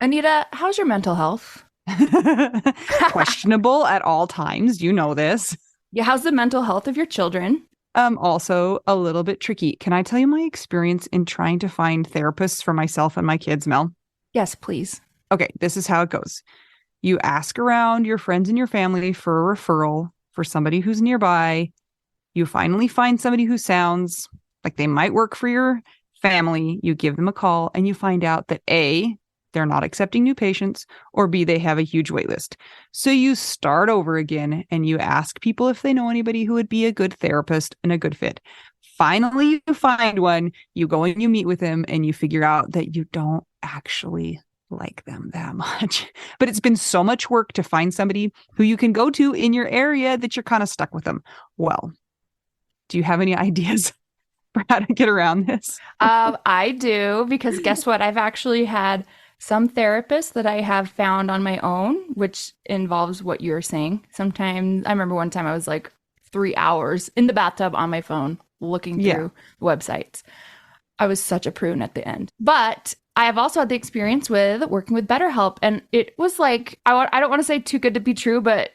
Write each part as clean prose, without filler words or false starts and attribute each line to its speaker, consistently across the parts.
Speaker 1: Anita, how's your mental health?
Speaker 2: Questionable at all times. You know this.
Speaker 1: Yeah, how's the mental health of your children?
Speaker 2: Also a little bit tricky. Can I tell you my experience in trying to find therapists for myself and my kids, Mel?
Speaker 1: Yes, please.
Speaker 2: Okay, this is how it goes. You ask around your friends and your family for a referral for somebody who's nearby. You finally find somebody who sounds like they might work for your family. You give them a call and you find out that A, they're not accepting new patients, or B, they have a huge wait list. So you start over again and you ask people if they know anybody who would be a good therapist and a good fit. Finally, you find one, you go and you meet with them, and you figure out that you don't actually like them that much. But it's been so much work to find somebody who you can go to in your area that you're kind of stuck with them. Well, do you have any ideas for how to get around this?
Speaker 1: I do because guess what? I've actually had some therapists that I have found on my own, which involves what you're saying. Sometimes I remember one time I was like 3 hours in the bathtub on my phone looking
Speaker 2: Yeah.
Speaker 1: through websites. I was such a prune at the end. But I have also had the experience with working with BetterHelp. And it was like, I don't want to say too good to be true, but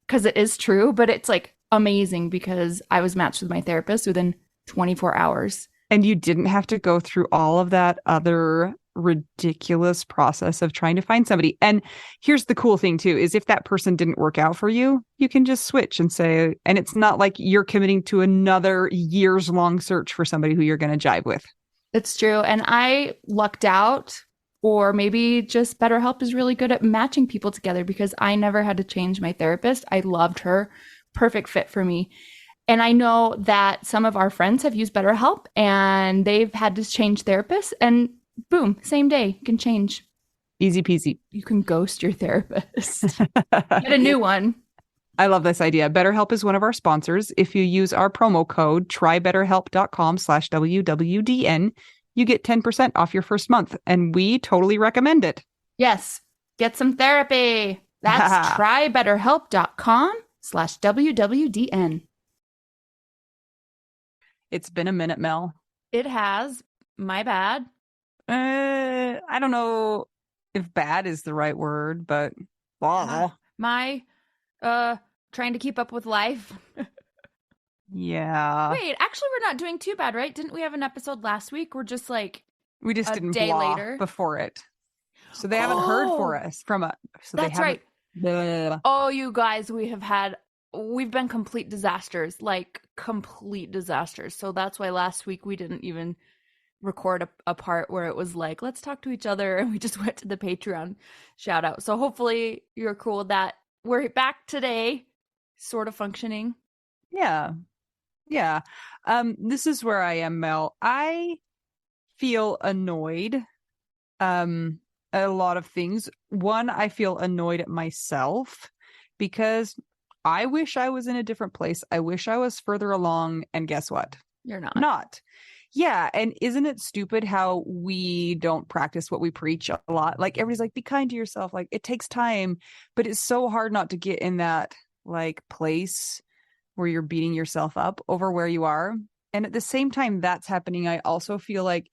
Speaker 1: because it is true, but it's like amazing because I was matched with my therapist within 24 hours.
Speaker 2: And you didn't have to go through all of that other ridiculous process of trying to find somebody. And here's the cool thing too, is if that person didn't work out for you, you can just switch and say, and it's not like you're committing to another years long search for somebody who you're going to jive with.
Speaker 1: It's true. And I lucked out, or maybe just BetterHelp is really good at matching people together because I never had to change my therapist. I loved her. Perfect fit for me. And I know that some of our friends have used BetterHelp and they've had to change therapists, and boom, same day, you can change.
Speaker 2: Easy peasy.
Speaker 1: You can ghost your therapist. Get a new one.
Speaker 2: I love this idea. BetterHelp is one of our sponsors. If you use our promo code trybetterhelp.com/WWDN, you get 10% off your first month. And we totally recommend it.
Speaker 1: Yes, get some therapy. That's trybetterhelp.com/WWDN.
Speaker 2: It's been a minute, Mel.
Speaker 1: It has. My bad.
Speaker 2: I don't know if bad is the right word, but
Speaker 1: My trying to keep up with life.
Speaker 2: yeah.
Speaker 1: Wait, actually we're not doing too bad, right? Didn't we have an episode last week? We're just like
Speaker 2: We just
Speaker 1: a
Speaker 2: didn't
Speaker 1: day
Speaker 2: blah
Speaker 1: later.
Speaker 2: before it. So they haven't heard for us from us. So they
Speaker 1: That's
Speaker 2: haven't.
Speaker 1: right. Oh, you guys, we've been complete disasters, like complete disasters. So that's why last week we didn't even record a part where it was like, let's talk to each other. And we just went to the Patreon shout out. So hopefully you're cool with that. We're back today, sort of functioning.
Speaker 2: Yeah. Yeah. This is where I am, Mel. I feel annoyed. A lot of things. One, I feel annoyed at myself because I wish I was in a different place. I wish I was further along. And guess what?
Speaker 1: You're not.
Speaker 2: Not. Yeah. And isn't it stupid how we don't practice what we preach a lot? Like everybody's like, be kind to yourself. Like it takes time, but it's so hard not to get in that like place where you're beating yourself up over where you are. And at the same time that's happening, I also feel like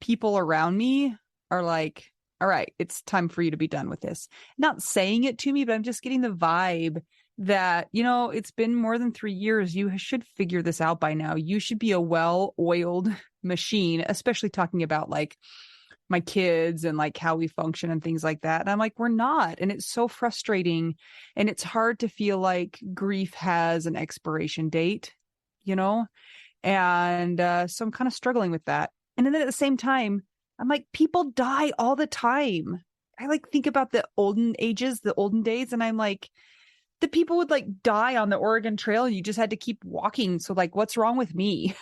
Speaker 2: people around me are like, all right, it's time for you to be done with this. Not saying it to me, but I'm just getting the vibe that, it's been more than 3 years. You should figure this out by now. You should be a well-oiled machine, especially talking about like my kids and like how we function and things like that. And I'm like, we're not. And it's so frustrating. And it's hard to feel like grief has an expiration date, you know? And so I'm kind of struggling with that. And then at the same time, I'm like, people die all the time. I like think about the olden ages, the olden days, and I'm like, the people would like die on the Oregon Trail and you just had to keep walking. So like, what's wrong with me?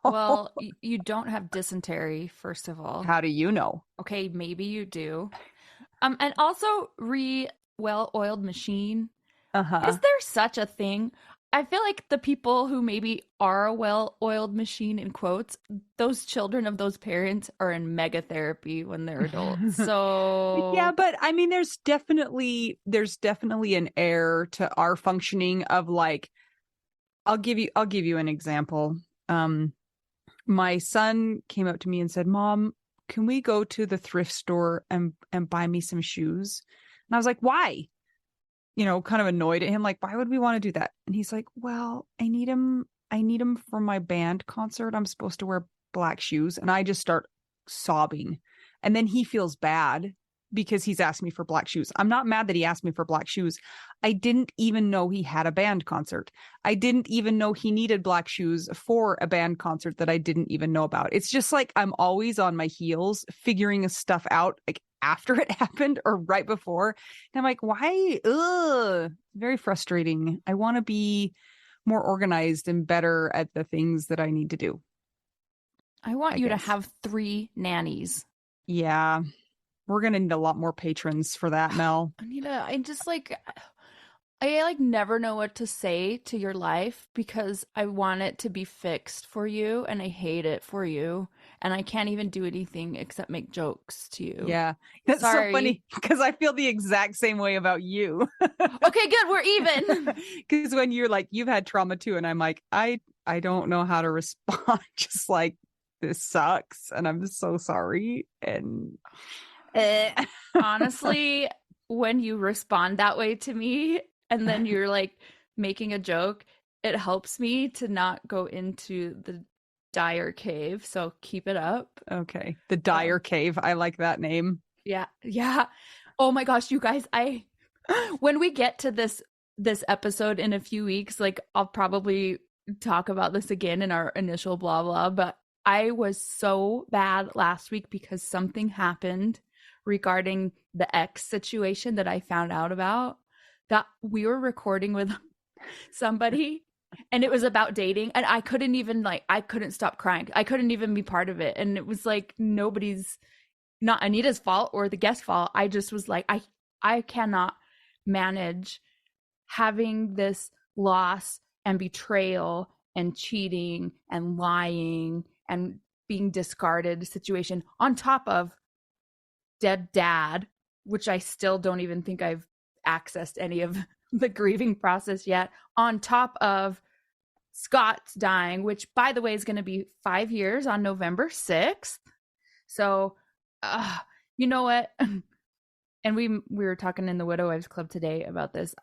Speaker 1: Well, you don't have dysentery, first of all.
Speaker 2: How do you know?
Speaker 1: Okay, maybe you do. And also well-oiled machine.
Speaker 2: Uh-huh.
Speaker 1: Is there such a thing? I feel like the people who maybe are a well-oiled machine in quotes, those children of those parents are in mega therapy when they're adults.
Speaker 2: Yeah,
Speaker 1: So
Speaker 2: but I mean, there's definitely an air to our functioning of like, I'll give you an example. My son came up to me and said, Mom, can we go to the thrift store and buy me some shoes? And I was like, why? Kind of annoyed at him. Like, why would we want to do that? And he's like, well, I need him for my band concert. I'm supposed to wear black shoes. And I just start sobbing. And then he feels bad because he's asked me for black shoes. I'm not mad that he asked me for black shoes. I didn't even know he had a band concert. I didn't even know he needed black shoes for a band concert that I didn't even know about. It's just like I'm always on my heels figuring stuff out, like after it happened or right before. And I'm like, why? Ugh. Very frustrating. I want to be more organized and better at the things that I need to do.
Speaker 1: I want you to have 3 nannies.
Speaker 2: Yeah. We're going to need a lot more patrons for that, Mel.
Speaker 1: I never know what to say to your life because I want it to be fixed for you and I hate it for you. And I can't even do anything except make jokes to you.
Speaker 2: Yeah. That's so funny because I feel the exact same way about you.
Speaker 1: Okay, good. We're even.
Speaker 2: Because when you're like, you've had trauma too. And I'm like, I don't know how to respond. Just like, this sucks. And I'm so sorry. And
Speaker 1: honestly, when you respond that way to me and then you're like making a joke, it helps me to not go into the dire cave. So keep it up.
Speaker 2: Okay. The dire cave. I like that name.
Speaker 1: Yeah. Oh my gosh, you guys, when we get to this episode in a few weeks, like I'll probably talk about this again in our initial blah blah, but I was so bad last week because something happened regarding the ex situation that I found out about, that we were recording with somebody and it was about dating and I couldn't stop crying. I couldn't even be part of it. And it was like not Anita's fault or the guest's fault. I just was like, I cannot manage having this loss and betrayal and cheating and lying and being discarded situation on top of dead dad, which I still don't even think I've accessed any of the grieving process yet, on top of Scott's dying, which by the way is going to be 5 years on November 6th. So you know what, and we were talking in the Widow Wives Club today about this.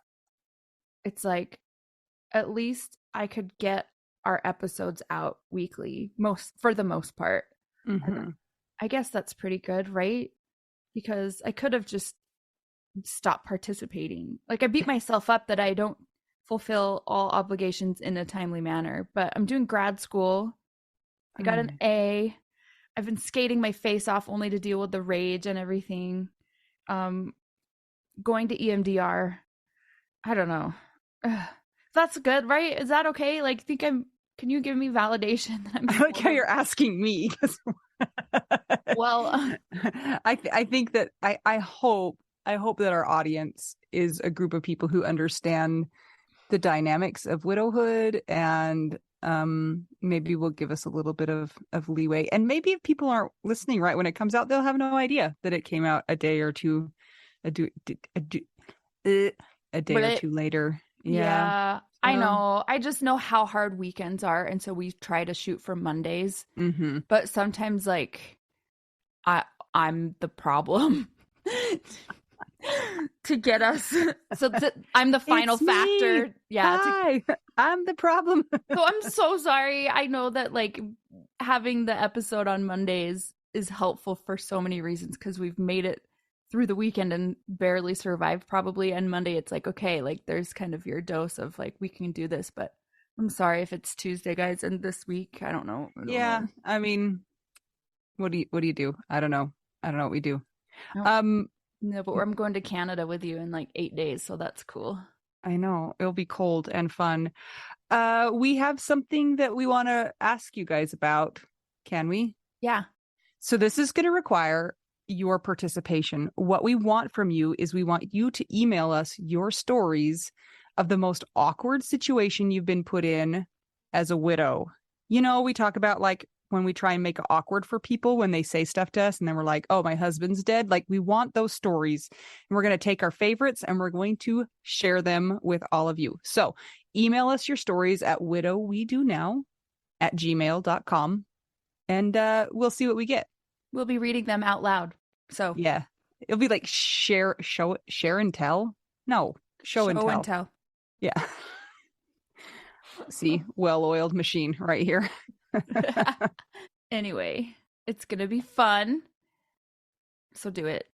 Speaker 1: It's like, at least I could get our episodes out weekly, for the most part.
Speaker 2: Mm-hmm.
Speaker 1: I guess that's pretty good, right? Because I could have just stopped participating. Like I beat myself up that I don't fulfill all obligations in a timely manner, but I'm doing grad school. I got an A. I've been skating my face off only to deal with the rage and everything. Going to EMDR. I don't know. That's good, right? Is that okay? Like, can you give me validation that I'm
Speaker 2: I like how you're asking me.
Speaker 1: Well,
Speaker 2: I think that I hope that our audience is a group of people who understand the dynamics of widowhood and maybe will give us a little bit of leeway. And maybe if people aren't listening right when it comes out, they'll have no idea that it came out a day or two later.
Speaker 1: Yeah, I know. I just know how hard weekends are, and so we try to shoot for Mondays.
Speaker 2: Mm-hmm.
Speaker 1: But sometimes, like, I'm the problem to get us. So I'm the final factor. Yeah,
Speaker 2: hi, I'm the problem.
Speaker 1: So I'm so sorry. I know that like having the episode on Mondays is helpful for so many reasons because we've made it through the weekend and barely survived probably. And Monday it's like, okay, like there's kind of your dose of like, we can do this, but I'm sorry if it's Tuesday, guys. And this week, I don't know.
Speaker 2: I mean, what do you do? I don't know what we do.
Speaker 1: No, but I'm going to Canada with you in like 8 days. So that's cool.
Speaker 2: I know it'll be cold and fun. We have something that we want to ask you guys about. Can we?
Speaker 1: Yeah.
Speaker 2: So this is going to require your participation. What we want from you is we want you to email us your stories of the most awkward situation you've been put in as a widow. You know, we talk about like when we try and make it awkward for people when they say stuff to us and then we're like, oh, my husband's dead. Like we want those stories and we're going to take our favorites and we're going to share them with all of you. So email us your stories at widowwedonow@gmail.com and we'll see what we get.
Speaker 1: We'll be reading them out loud. So
Speaker 2: Yeah. It'll be like share and tell. No, show and tell. Yeah. See, well-oiled machine right here.
Speaker 1: Anyway, it's going to be fun. So do it.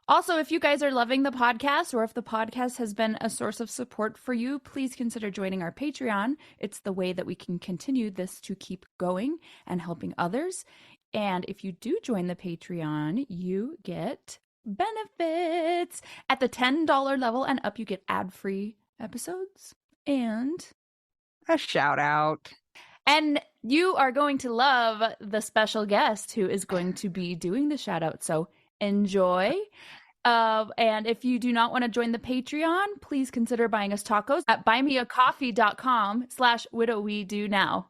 Speaker 1: Also, if you guys are loving the podcast or if the podcast has been a source of support for you, please consider joining our Patreon. It's the way that we can continue this to keep going and helping others. And if you do join the Patreon, you get benefits. At the $10 level and up, you get ad-free episodes and
Speaker 2: a shout out.
Speaker 1: And you are going to love the special guest who is going to be doing the shout out. So enjoy. And if you do not want to join the Patreon, please consider buying us tacos at buymeacoffee.com/widowwedonow.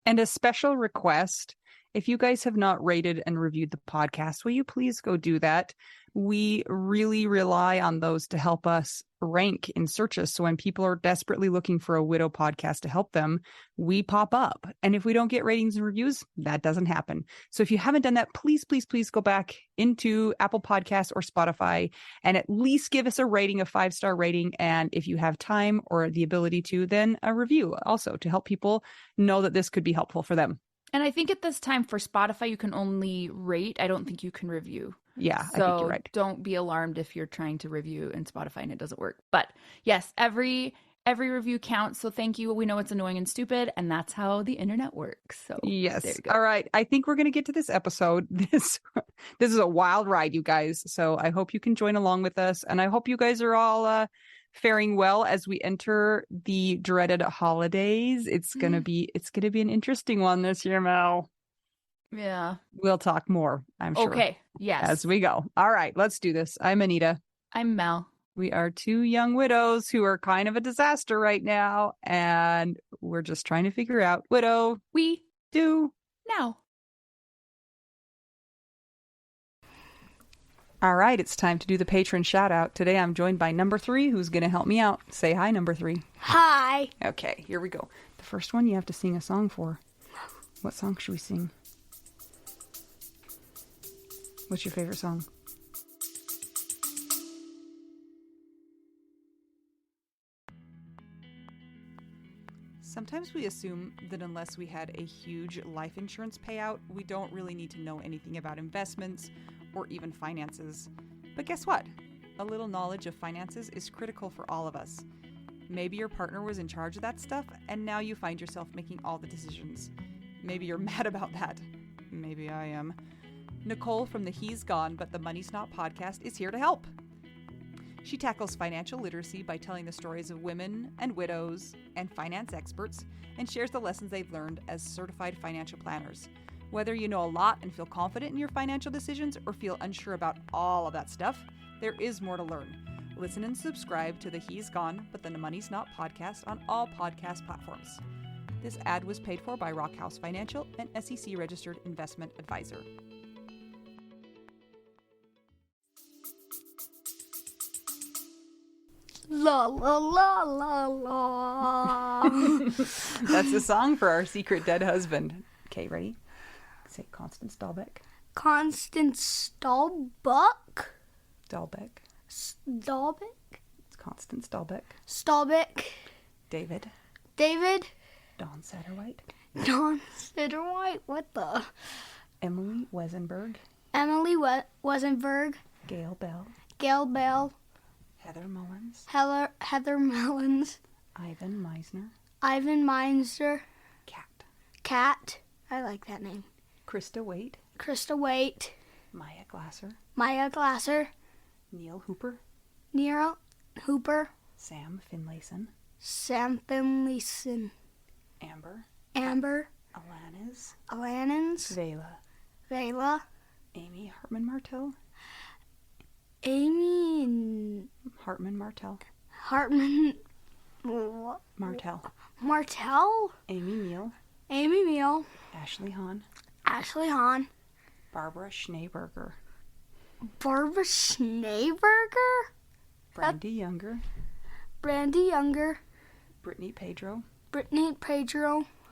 Speaker 2: And a special request, if you guys have not rated and reviewed the podcast, will you please go do that? We really rely on those to help us rank in searches. So when people are desperately looking for a widow podcast to help them, we pop up. And if we don't get ratings and reviews, that doesn't happen. So if you haven't done that, please, please, please go back into Apple Podcasts or Spotify and at least give us a rating, a 5-star rating. And if you have time or the ability to, then a review also to help people know that this could be helpful for them.
Speaker 1: And I think at this time for Spotify, you can only rate. I don't think you can review.
Speaker 2: Yeah,
Speaker 1: so
Speaker 2: I think you're right.
Speaker 1: Don't be alarmed if you're trying to review in Spotify and it doesn't work. But yes, every review counts. So thank you. We know it's annoying and stupid, and that's how the internet works. So
Speaker 2: yes. There you go. All right. I think we're going to get to this episode. This is a wild ride, you guys. So I hope you can join along with us. And I hope you guys are all faring well as we enter the dreaded holidays. It's gonna be an interesting one this year, Mel.
Speaker 1: Yeah.
Speaker 2: We'll talk more, I'm sure.
Speaker 1: Okay. Yes.
Speaker 2: As we go. All right, let's do this. I'm Anita.
Speaker 1: I'm Mel.
Speaker 2: We are two young widows who are kind of a disaster right now, and we're just trying to figure out widow
Speaker 1: we
Speaker 2: do
Speaker 1: now.
Speaker 2: All right, it's time to do the patron shout out. Today I'm joined by number 3, who's going to help me out. Say hi, number 3.
Speaker 3: Hi.
Speaker 2: Okay, here we go. The first one you have to sing a song for. What song should we sing? What's your favorite song? Sometimes we assume that unless we had a huge life insurance payout, we don't really need to know anything about investments or even finances. But guess what? A little knowledge of finances is critical for all of us. Maybe your partner was in charge of that stuff, and now you find yourself making all the decisions. Maybe you're mad about that. Maybe I am. Nicole from the He's Gone But the Money's Not podcast is here to help. She tackles financial literacy by telling the stories of women and widows and finance experts and shares the lessons they've learned as certified financial planners. Whether you know a lot and feel confident in your financial decisions or feel unsure about all of that stuff, there is more to learn. Listen and subscribe to the He's Gone But the Money's Not podcast on all podcast platforms. This ad was paid for by Rockhouse Financial, an SEC registered investment advisor.
Speaker 3: La la la la la.
Speaker 2: That's the song for our secret dead husband. Okay, ready? Say Constance Dahlbeck.
Speaker 3: Constance Stahlbuck.
Speaker 2: Dahlbeck.
Speaker 3: Stahlbeck.
Speaker 2: It's Constance Dahlbeck.
Speaker 3: Stahlbeck.
Speaker 2: David.
Speaker 3: David.
Speaker 2: Dawn Satterwhite.
Speaker 3: Dawn Satterwhite. What the?
Speaker 2: Emily Wesenberg.
Speaker 3: Emily Wesenberg.
Speaker 2: Gail Bell.
Speaker 3: Gail Bell.
Speaker 2: Heather Mullins.
Speaker 3: Heather Mullins.
Speaker 2: Ivan Misner.
Speaker 3: Ivan Misner.
Speaker 2: Cat.
Speaker 3: I like that name.
Speaker 2: Krista Waite.
Speaker 3: Krista Waite.
Speaker 2: Maya Glasser.
Speaker 3: Maya Glasser.
Speaker 2: Neil Hooper.
Speaker 3: Neil Hooper.
Speaker 2: Sam Finlayson.
Speaker 3: Sam Finlayson.
Speaker 2: Amber.
Speaker 3: Amber.
Speaker 2: Alanins.
Speaker 3: Vela.
Speaker 2: Amy Hartman Martell.
Speaker 3: Amy
Speaker 2: Hartman Martell.
Speaker 3: Martell.
Speaker 2: Amy Meal.
Speaker 3: Ashley Hahn.
Speaker 2: Barbara Schneeberger. Brandy Younger. Brittany Pedro.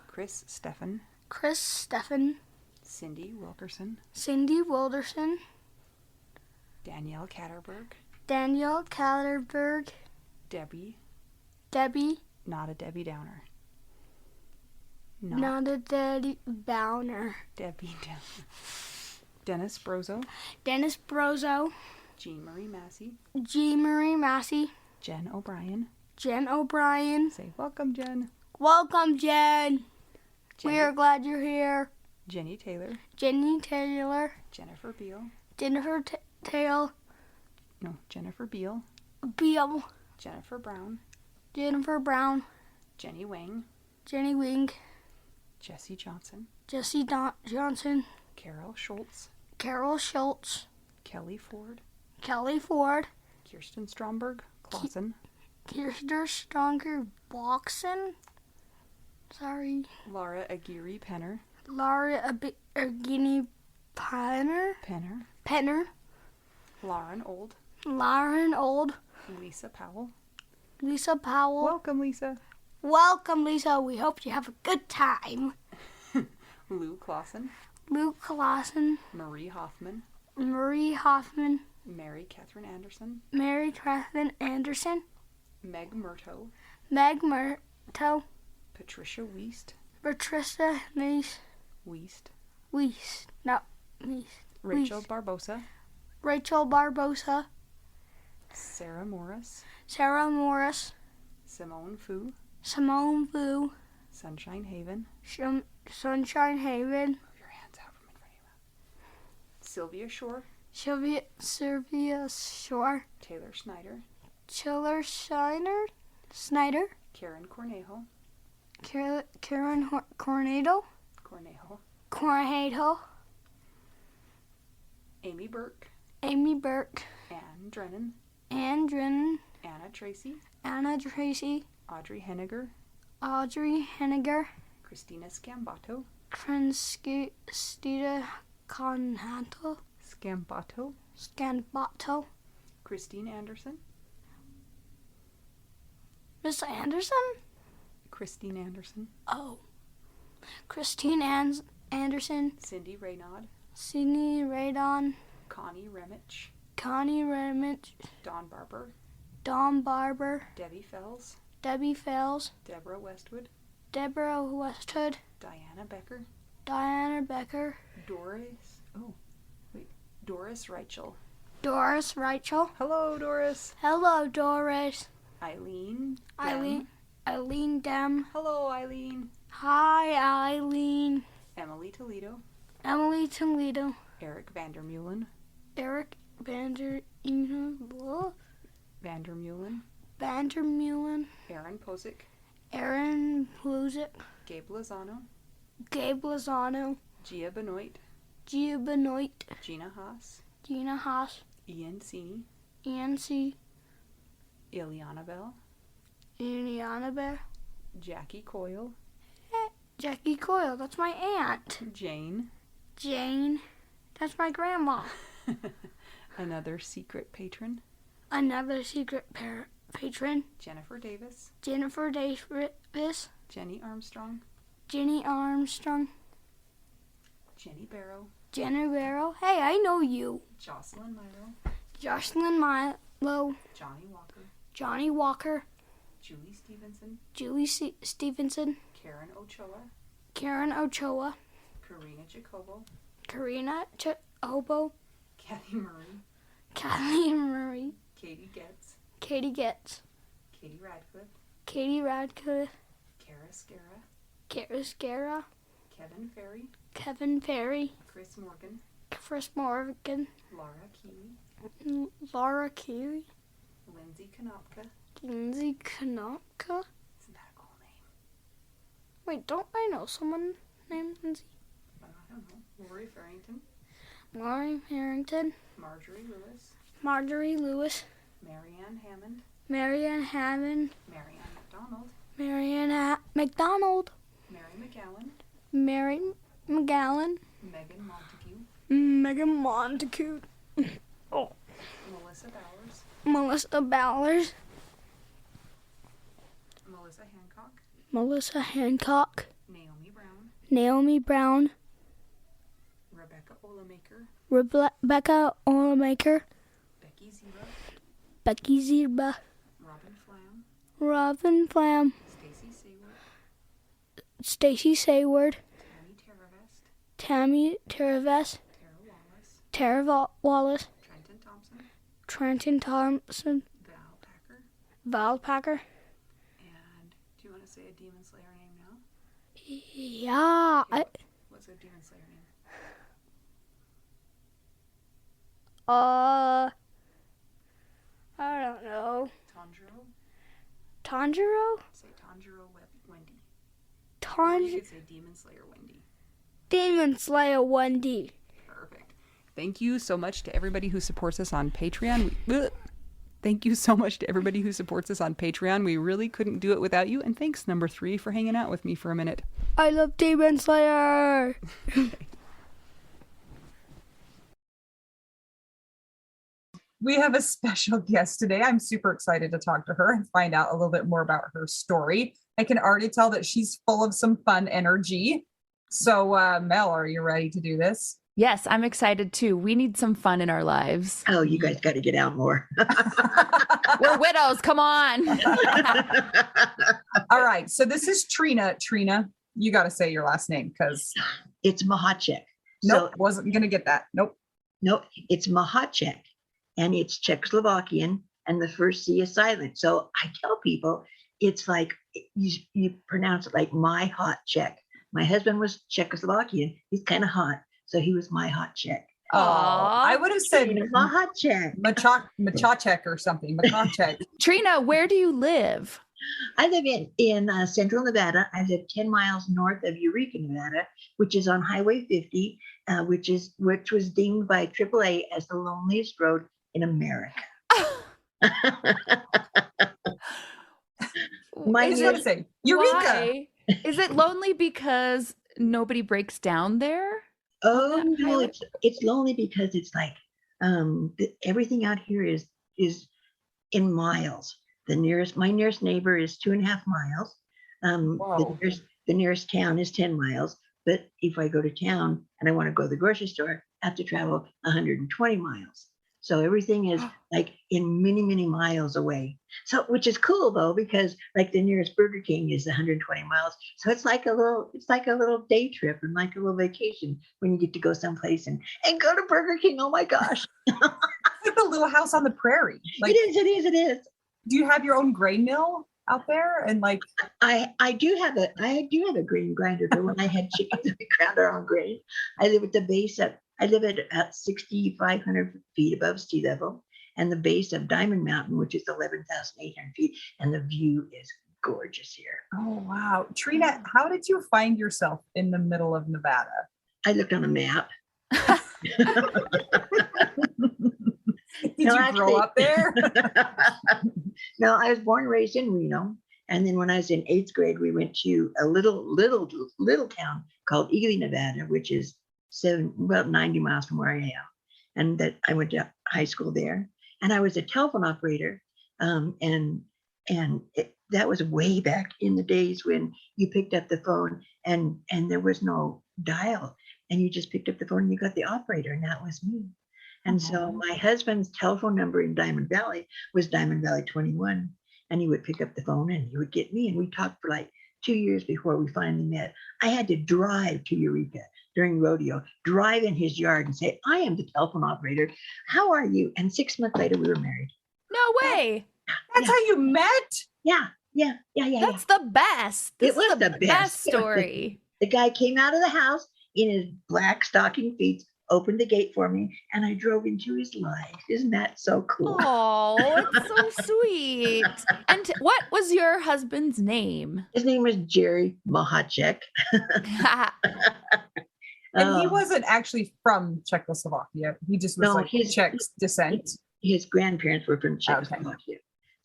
Speaker 3: Chris Steffen.
Speaker 2: Cindy Wilkerson.
Speaker 3: Cindy Wilderson.
Speaker 2: Danielle Catterberg.
Speaker 3: Danielle Catterberg.
Speaker 2: Debbie.
Speaker 3: Debbie.
Speaker 2: Not a Debbie Downer.
Speaker 3: Not a Debbie Downer.
Speaker 2: Debbie Downer. Dennis Brozo.
Speaker 3: Dennis Brozo.
Speaker 2: Jean Marie Massey.
Speaker 3: Jean Marie Massey.
Speaker 2: Jen O'Brien.
Speaker 3: Jen O'Brien.
Speaker 2: Say welcome, Jen.
Speaker 3: Welcome, Jen.
Speaker 2: Jenny,
Speaker 3: We are glad you're here.
Speaker 2: Jenny Taylor.
Speaker 3: Jenny Taylor.
Speaker 2: Jennifer Beal.
Speaker 3: Jennifer Tail.
Speaker 2: No, Jennifer Beal.
Speaker 3: Beal.
Speaker 2: Jennifer Brown.
Speaker 3: Jennifer Brown.
Speaker 2: Jenny Wang.
Speaker 3: Jenny Wing.
Speaker 2: Jesse Johnson.
Speaker 3: Jesse Johnson.
Speaker 2: Carol Schultz.
Speaker 3: Carol Schultz.
Speaker 2: Kelly Ford.
Speaker 3: Kelly Ford.
Speaker 2: Kirsten Stromberg. Clausen.
Speaker 3: Kirsten Stronger Boxen. Sorry.
Speaker 2: Laura Aguirre Penner.
Speaker 3: Laura Guinea Penner. Penner.
Speaker 2: Lauren Old.
Speaker 3: Lauren Old.
Speaker 2: Lisa Powell.
Speaker 3: Lisa Powell.
Speaker 2: Welcome, Lisa.
Speaker 3: Welcome, Lisa. We hope you have a good time.
Speaker 2: Lou Clausen.
Speaker 3: Luke Clausen.
Speaker 2: Marie Hoffman.
Speaker 3: Marie Hoffman.
Speaker 2: Mary Catherine Anderson.
Speaker 3: Mary Catherine Anderson.
Speaker 2: Meg Murto.
Speaker 3: Meg Murto.
Speaker 2: Patricia Weist.
Speaker 3: Patricia
Speaker 2: Weist.
Speaker 3: Weiss. No, Weiss.
Speaker 2: Rachel
Speaker 3: Weiss.
Speaker 2: Barbosa.
Speaker 3: Rachel Barbosa.
Speaker 2: Sarah Morris.
Speaker 3: Sarah Morris.
Speaker 2: Simone Fu.
Speaker 3: Simone Vu.
Speaker 2: Sunshine Haven.
Speaker 3: Sunshine Haven.
Speaker 2: Move your hands out from in front of your mouth. Sylvia Shore.
Speaker 3: Sylvia Shore.
Speaker 2: Taylor Snyder.
Speaker 3: Chiller Snyder.
Speaker 2: Karen Cornejo.
Speaker 3: Karen Cornejo. Cornejo.
Speaker 2: Amy Burke.
Speaker 3: Amy Burke.
Speaker 2: Ann Drennan.
Speaker 3: Ann Drennan.
Speaker 2: Anna Tracy.
Speaker 3: Anna Tracy.
Speaker 2: Audrey Henniger.
Speaker 3: Audrey Henniger.
Speaker 2: Christina Scambato.
Speaker 3: Christina Conhanto. Scambato.
Speaker 2: Christine Anderson.
Speaker 3: Miss Anderson?
Speaker 2: Christine Anderson.
Speaker 3: Oh. Christine Anderson.
Speaker 2: Cindy Raynaud.
Speaker 3: Sydney Radon.
Speaker 2: Connie Remich.
Speaker 3: Connie Remich.
Speaker 2: Dawn Barber.
Speaker 3: Dawn Barber.
Speaker 2: Debbie Fells.
Speaker 3: Debbie Fells.
Speaker 2: Deborah Westwood.
Speaker 3: Deborah Westwood.
Speaker 2: Diana Becker.
Speaker 3: Diana Becker.
Speaker 2: Doris Reichel.
Speaker 3: Doris Rachel.
Speaker 2: Hello, Doris.
Speaker 3: Hello, Doris.
Speaker 2: Eileen.
Speaker 3: Eileen Dem.
Speaker 2: Hello, Eileen.
Speaker 3: Hi, Eileen.
Speaker 2: Emily Toledo.
Speaker 3: Emily Toledo.
Speaker 2: Eric Vandermeulen.
Speaker 3: Eric Vandermeulen.
Speaker 2: Aaron Posick.
Speaker 3: Aaron Plusic.
Speaker 2: Gabe Lozano.
Speaker 3: Gabe Lozano.
Speaker 2: Gia Benoit.
Speaker 3: Gia Benoit.
Speaker 2: Gina Haas.
Speaker 3: Gina Haas.
Speaker 2: Ian Cini.
Speaker 3: Ian C.
Speaker 2: Ileana Bell.
Speaker 3: Ileana Bear.
Speaker 2: Jackie Coyle.
Speaker 3: Jackie Coyle. That's my aunt.
Speaker 2: Jane.
Speaker 3: Jane. That's my grandma.
Speaker 2: Another secret patron.
Speaker 3: Another secret patron.
Speaker 2: Jennifer Davis.
Speaker 3: Jennifer Davis.
Speaker 2: Jenny Armstrong.
Speaker 3: Jenny Armstrong.
Speaker 2: Jenny Barrow.
Speaker 3: Jenny Barrow. Hey, I know you.
Speaker 2: Jocelyn Milo.
Speaker 3: Jocelyn Milo.
Speaker 2: Johnny Walker.
Speaker 3: Johnny Walker.
Speaker 2: Julie Stevenson.
Speaker 3: Julie Stevenson.
Speaker 2: Karen Ochoa.
Speaker 3: Karen Ochoa.
Speaker 2: Karina Jacobo.
Speaker 3: Karina Obo.
Speaker 2: Kathy Murray.
Speaker 3: Kathy Murray.
Speaker 2: Katie Getz.
Speaker 3: Katie Getz.
Speaker 2: Katie Radcliffe.
Speaker 3: Katie Radcliffe.
Speaker 2: Kara Scara.
Speaker 3: Kara Scara.
Speaker 2: Kevin Ferry.
Speaker 3: Kevin Ferry.
Speaker 2: Chris Morgan.
Speaker 3: Chris Morgan.
Speaker 2: Laura Keeley.
Speaker 3: Laura Keeley.
Speaker 2: Lindsay Konopka.
Speaker 3: Lindsay Konopka.
Speaker 2: Isn't that a cool name?
Speaker 3: Wait, don't I know someone named Lindsay?
Speaker 2: I don't know. Lori Farrington.
Speaker 3: Laurie Harrington.
Speaker 2: Marjorie Lewis.
Speaker 3: Marjorie Lewis.
Speaker 2: Marianne Hammond.
Speaker 3: Marianne Hammond.
Speaker 2: Marianne McDonald.
Speaker 3: Marianne McDonald.
Speaker 2: Mary McGowan.
Speaker 3: Mary McGowan.
Speaker 2: Megan Montague.
Speaker 3: Megan Montague. Oh.
Speaker 2: Melissa Bowers.
Speaker 3: Melissa Bowers.
Speaker 2: Melissa Hancock.
Speaker 3: Melissa Hancock.
Speaker 2: Naomi Brown.
Speaker 3: Naomi Brown. Rebecca Olamaker, Becky Zeba, Robin Flam, Stacy Sayward, Tammy Teravest, Tara Wallace, Trenton Thompson, Val Packer.
Speaker 2: And do you want to say a Demon Slayer name now?
Speaker 3: Yeah.
Speaker 2: What's a Demon Slayer name?
Speaker 3: I don't know. Tanjiro?
Speaker 2: Say Tanjiro Wendy.
Speaker 3: Or
Speaker 2: you could say Demon Slayer Wendy.
Speaker 3: Demon Slayer Wendy.
Speaker 2: Perfect. Thank you so much to everybody who supports us on Patreon. Thank you so much to everybody who supports us on Patreon. We really couldn't do it without you. And thanks, number 3, for hanging out with me for a minute.
Speaker 3: I love Demon Slayer.
Speaker 4: We have a special guest today. I'm super excited to talk to her and find out a little bit more about her story. I can already tell that she's full of some fun energy. So, Mel, are you ready to do this?
Speaker 1: Yes, I'm excited too. We need some fun in our lives.
Speaker 5: Oh, you guys got to get out more.
Speaker 1: We're widows. Come on.
Speaker 4: All right. So this is Trina. Trina, you got to say your last name because
Speaker 5: It's Machacek.
Speaker 4: nope, wasn't going to get that. Nope.
Speaker 5: No, it's Machacek, and it's Czechoslovakian, and the first C is silent. So I tell people it's like you pronounce it like my hot Czech. My husband was Czechoslovakian. He's kind of hot, so he was my hot Czech.
Speaker 4: Oh, I would have said
Speaker 5: Machacek.
Speaker 4: Machacek or something. Machacek.
Speaker 1: Trina, where do you live?
Speaker 5: I live in central Nevada. I live 10 miles north of Eureka, Nevada, which is on Highway 50, which was deemed by AAA as the loneliest road in America.
Speaker 4: I just want to say, Eureka.
Speaker 1: Why? Is it lonely because nobody breaks down there?
Speaker 5: Oh
Speaker 1: that
Speaker 5: no,
Speaker 1: highway?
Speaker 5: it's lonely because it's like everything out here is in miles. My nearest neighbor is 2.5 miles.
Speaker 4: Whoa.
Speaker 5: The nearest town is 10 miles. But if I go to town and I want to go to the grocery store, I have to travel 120 miles. So everything is like in many, many miles away. So, which is cool though, because like the nearest Burger King is 120 miles. So it's like a little day trip and like a little vacation when you get to go someplace and go to Burger King. Oh my gosh.
Speaker 4: It's like a little house on the prairie. Like,
Speaker 5: It is.
Speaker 4: do you have your own grain mill out there? And like,
Speaker 5: I do have a grain grinder, but when I had chickens, we ground our own grain. I live at 6,500 feet above sea level, and the base of Diamond Mountain, which is 11,800 feet, and the view is gorgeous here.
Speaker 4: oh wow, Trina, how did you find yourself in the middle of Nevada?
Speaker 5: I looked on a map.
Speaker 4: Did you grow up there?
Speaker 5: No, I was born and raised in Reno. And then when I was in 8th grade, we went to a little town called Ely, Nevada, which is about 90 miles from where I am. And that I went to high school there. And I was a telephone operator. That was way back in the days when you picked up the phone and there was no dial. And you just picked up the phone and you got the operator, and that was me. And so my husband's telephone number in Diamond Valley was Diamond Valley 21. And he would pick up the phone and he would get me. And we talked for like 2 years before we finally met. I had to drive to Eureka during rodeo, drive in his yard and say, I am the telephone operator. How are you? And 6 months later, we were married.
Speaker 1: No way.
Speaker 4: That's how you met?
Speaker 5: Yeah.
Speaker 1: That's the best.
Speaker 5: It
Speaker 1: This
Speaker 5: was
Speaker 1: is
Speaker 5: the best.
Speaker 1: story.
Speaker 5: The guy came out of the house in his black stocking feet, opened the gate for me, and I drove into his life. Isn't that so cool?
Speaker 1: Oh, it's so sweet. And what was your husband's name?
Speaker 5: His name was Jerry Machacek.
Speaker 4: And he wasn't actually from Czechoslovakia. He just was Czech descent.
Speaker 5: His grandparents were from Czechoslovakia.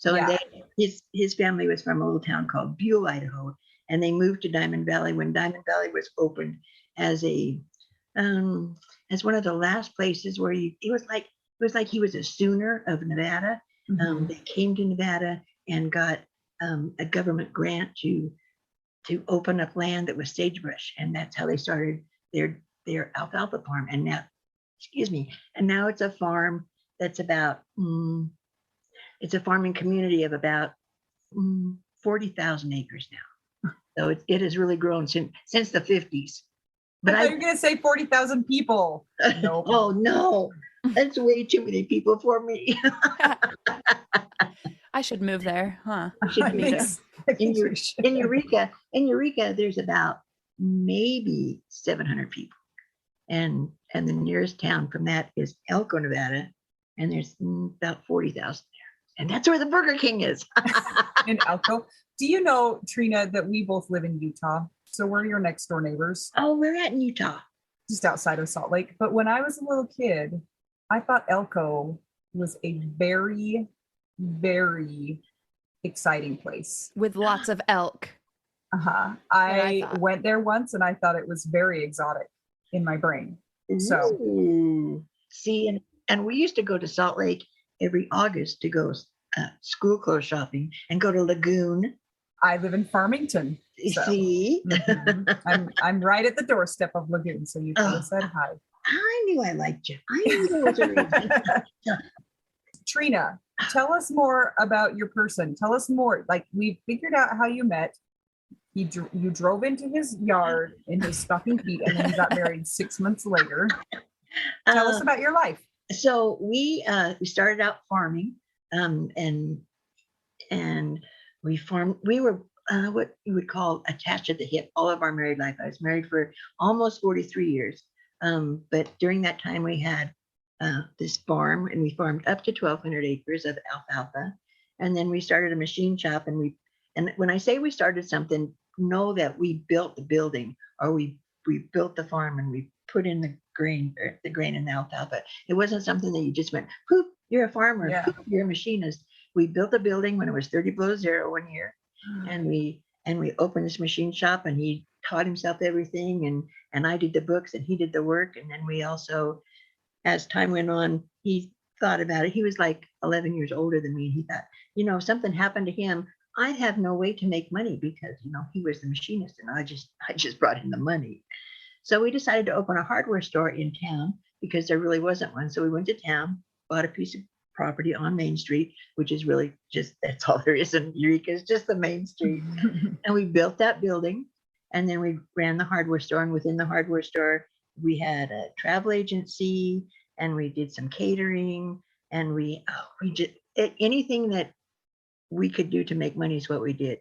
Speaker 5: Okay. So his family was from a little town called Buell, Idaho, and they moved to Diamond Valley when Diamond Valley was opened as one of the last places where it was like he was a Sooner of Nevada.
Speaker 4: Mm-hmm.
Speaker 5: They came to Nevada and got a government grant to open up land that was sagebrush, and that's how they started their their alfalfa farm. And now, and now it's a farm that's about, it's a farming community of about 40,000 acres now. So it has really grown since the 50s. But
Speaker 4: I thought you were going to say 40,000 people.
Speaker 5: No. Oh, no. That's way too many people for me.
Speaker 1: I should move there, huh?
Speaker 5: In Eureka, there's about maybe 700 people. And the nearest town from that is Elko, Nevada. And there's about 40,000 there. And that's where the Burger King is.
Speaker 4: In Elko. Do you know, Trina, that we both live in Utah? So we're your next door neighbors.
Speaker 5: Oh, we're at in Utah.
Speaker 4: Just outside of Salt Lake. But when I was a little kid, I thought Elko was a very, very exciting place.
Speaker 1: With lots of elk.
Speaker 4: Uh-huh. I went there once and I thought it was very exotic in my brain. So
Speaker 5: see, and we used to go to Salt Lake every August to go school clothes shopping and go to Lagoon.
Speaker 4: I live in Farmington. So.
Speaker 5: See?
Speaker 4: I'm right at the doorstep of Lagoon, so you could have said hi.
Speaker 5: I knew I liked you. I knew there was a reason.
Speaker 4: Trina, tell us more about your person. Tell us more. Like, we figured out how you met. You drove into his yard in his stocking feet, and then you got married 6 months later. Tell us about your life.
Speaker 5: So we started out farming, and we farmed. We were what you would call attached at the hip all of our married life. I was married for almost 43 years. But during that time, we had this farm, and we farmed up to 1,200 acres of alfalfa. And then we started a machine shop, and when I say we started something, know that we built the building, or we built the farm, and we put in the grain and the alfalfa. It wasn't something that you just went, poof, you're a farmer, poof, you're a machinist. We built a building when it was 30 below zero one year, and we opened this machine shop, and he taught himself everything, and I did the books and he did the work. And then we also, as time went on, he thought about it. He was like 11 years older than me. And he thought, if something happened to him, I'd have no way to make money because, he was the machinist and I just brought him the money. So we decided to open a hardware store in town because there really wasn't one. So we went to town, bought a piece of property on Main Street, which is really that's all there is in Eureka, is just the Main Street. And we built that building, and then we ran the hardware store. And within the hardware store, we had a travel agency, and we did some catering, and we did anything that we could do to make money is what we did.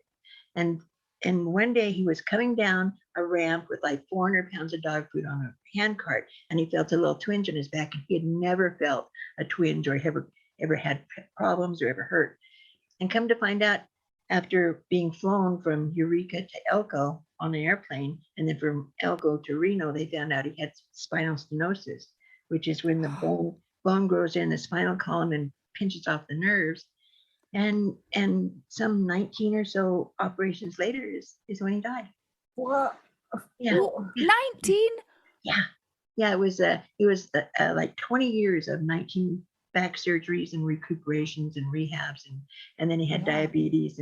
Speaker 5: And one day he was coming down a ramp with like 400 pounds of dog food on a hand cart, and he felt a little twinge in his back, and he had never felt a twinge or ever had problems or ever hurt. And come to find out, after being flown from Eureka to Elko on the airplane, and then from Elko to Reno, they found out he had spinal stenosis, which is when the bone grows in the spinal column and pinches off the nerves. And some 19 or so operations later is when he died.
Speaker 4: What?
Speaker 5: Yeah.
Speaker 1: 19?
Speaker 5: Yeah. It was like 20 years of 19 back surgeries and recuperations and rehabs, and then he had diabetes,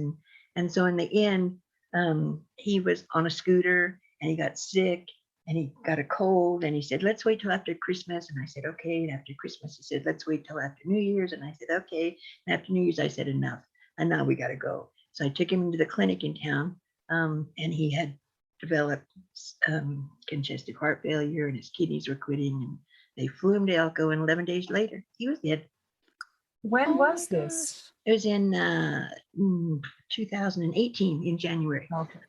Speaker 5: and so in the end, he was on a scooter and he got sick and he got a cold, and he said, let's wait till after Christmas. And I said, okay. And after Christmas, he said, let's wait till after New Year's. And I said, okay. And after New Year's, I said, enough. And now we got to go. So I took him into the clinic in town, and he had developed congestive heart failure, and his kidneys were quitting, and they flew him to Elko, and 11 days later, he was dead.
Speaker 4: When was this?
Speaker 5: It was in 2018 in January.
Speaker 4: Okay.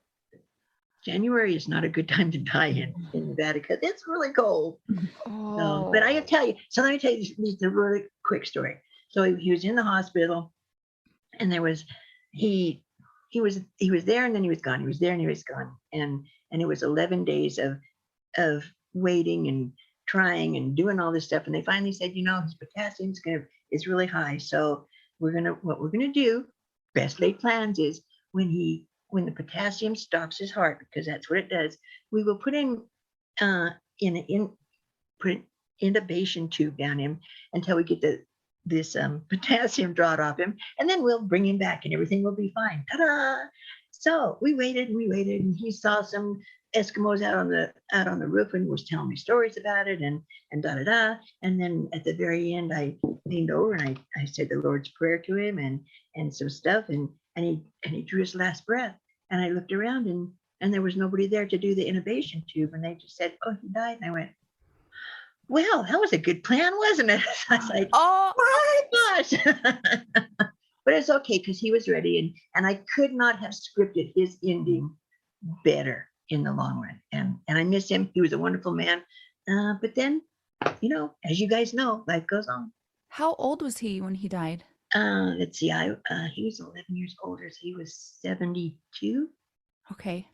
Speaker 5: January is not a good time to die in Nevada because it's really cold. So, but I tell you, so let me tell you this a really quick story. So he was in the hospital, and he was there, and then he was gone. He was there and he was gone. And it was 11 days of waiting and trying and doing all this stuff. And they finally said, his potassium is really high. So what we're gonna do, best laid plans, is when the potassium stops his heart, because that's what it does, we will put put an intubation tube down him until we get this potassium drawn off him, and then we'll bring him back and everything will be fine. Ta-da! So we waited, and he saw some Eskimos out on the roof and was telling me stories about it and da da da. And then at the very end, I leaned over and I said the Lord's Prayer to him and some stuff, and he drew his last breath. And I looked around and there was nobody there to do the intubation tube, and they just said, "Oh, he died." And I went, "Well, that was a good plan, wasn't it?" I was like,
Speaker 1: Oh,
Speaker 5: "Gosh." But it's okay because he was ready, and I could not have scripted his ending better in the long run. And I miss him. He was a wonderful man. But then, as you guys know, life goes on.
Speaker 1: how old was he when he died?
Speaker 5: Let's see. He was 11 years older, so he was 72.
Speaker 1: Okay.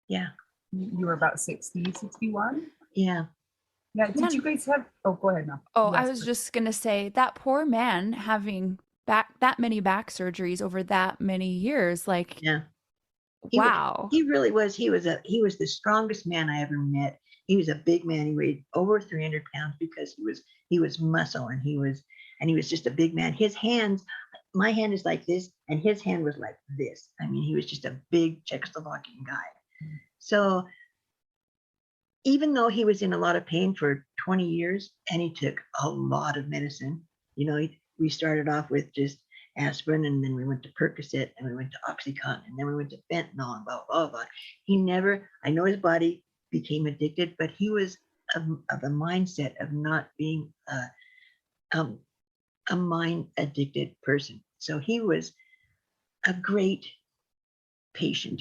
Speaker 5: Yeah.
Speaker 4: You were about 60, 61?
Speaker 5: Yeah.
Speaker 4: Yeah. Did you guys have? Oh, go ahead now.
Speaker 1: Oh, I
Speaker 4: Yes,
Speaker 1: was just gonna say that poor man having that many back surgeries over that many years. Like,
Speaker 5: Yeah.
Speaker 1: wow.
Speaker 5: He really was. He was the strongest man I ever met. He was a big man. He weighed over 300 pounds because he was muscle, and he was just a big man. His hands, my hand is like this, and his hand was like this. I mean, he was just a big Czechoslovakian guy. So even though he was in a lot of pain for 20 years and he took a lot of medicine, we started off with just aspirin, and then we went to Percocet, and we went to Oxycontin, and then we went to fentanyl, and blah, blah, blah. I know his body became addicted, but he was of a mindset of not being a mind addicted person. So he was a great patient,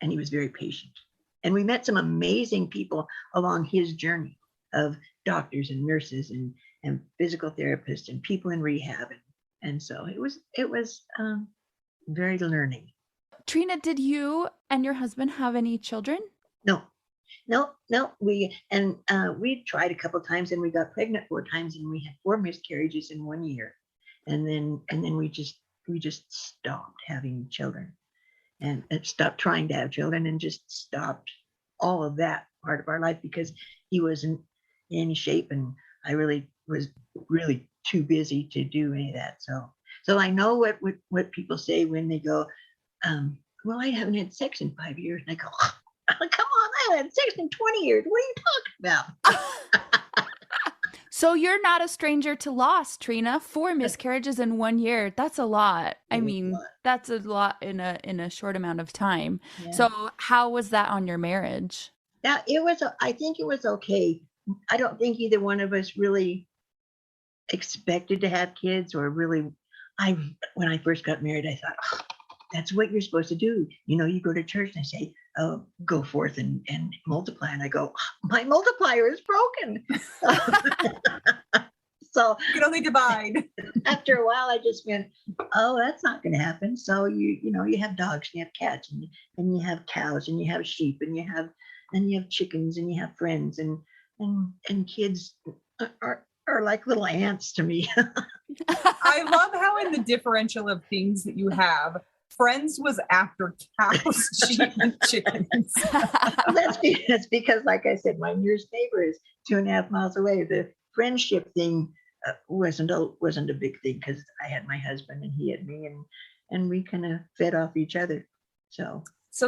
Speaker 5: and he was very patient. And we met some amazing people along his journey of doctors and nurses and physical therapists and people in rehab. And so it was very learning.
Speaker 1: Trina, did you and your husband have any children?
Speaker 5: No. We tried a couple of times, and we got pregnant 4 times, and we had 4 miscarriages in 1 year. And then we just stopped having children, and stopped trying to have children, and just stopped all of that part of our life because he wasn't in shape, and I really was really too busy to do any of that. So I know what people say when they go, well, I haven't had sex in 5 years. And I go, oh, come on, I haven't had sex in 20 years. What are you talking about?
Speaker 1: So you're not a stranger to loss, Trina. 4 miscarriages in 1 year. That's a lot. I mean, that's a lot in a short amount of time. Yeah. So how was that on your marriage?
Speaker 5: Yeah, I think it was okay. I don't think either one of us really expected to have kids, or really, when I first got married, I thought, oh, that's what you're supposed to do. You go to church and they say, oh, go forth and multiply. And I go, my multiplier is broken. So
Speaker 4: you can only divide.
Speaker 5: After a while, I just went, oh, that's not going to happen. So you have dogs, and you have cats, and you have cows, and you have sheep, and you have chickens, and you have friends, and kids are like little ants to me.
Speaker 4: I love how in the differential of things that you have, friends was after cows, sheep, and chickens.
Speaker 5: That's because, like I said, my nearest neighbor is 2.5 miles away. The friendship thing wasn't a big thing because I had my husband and he had me, and we kind of fed off each other. So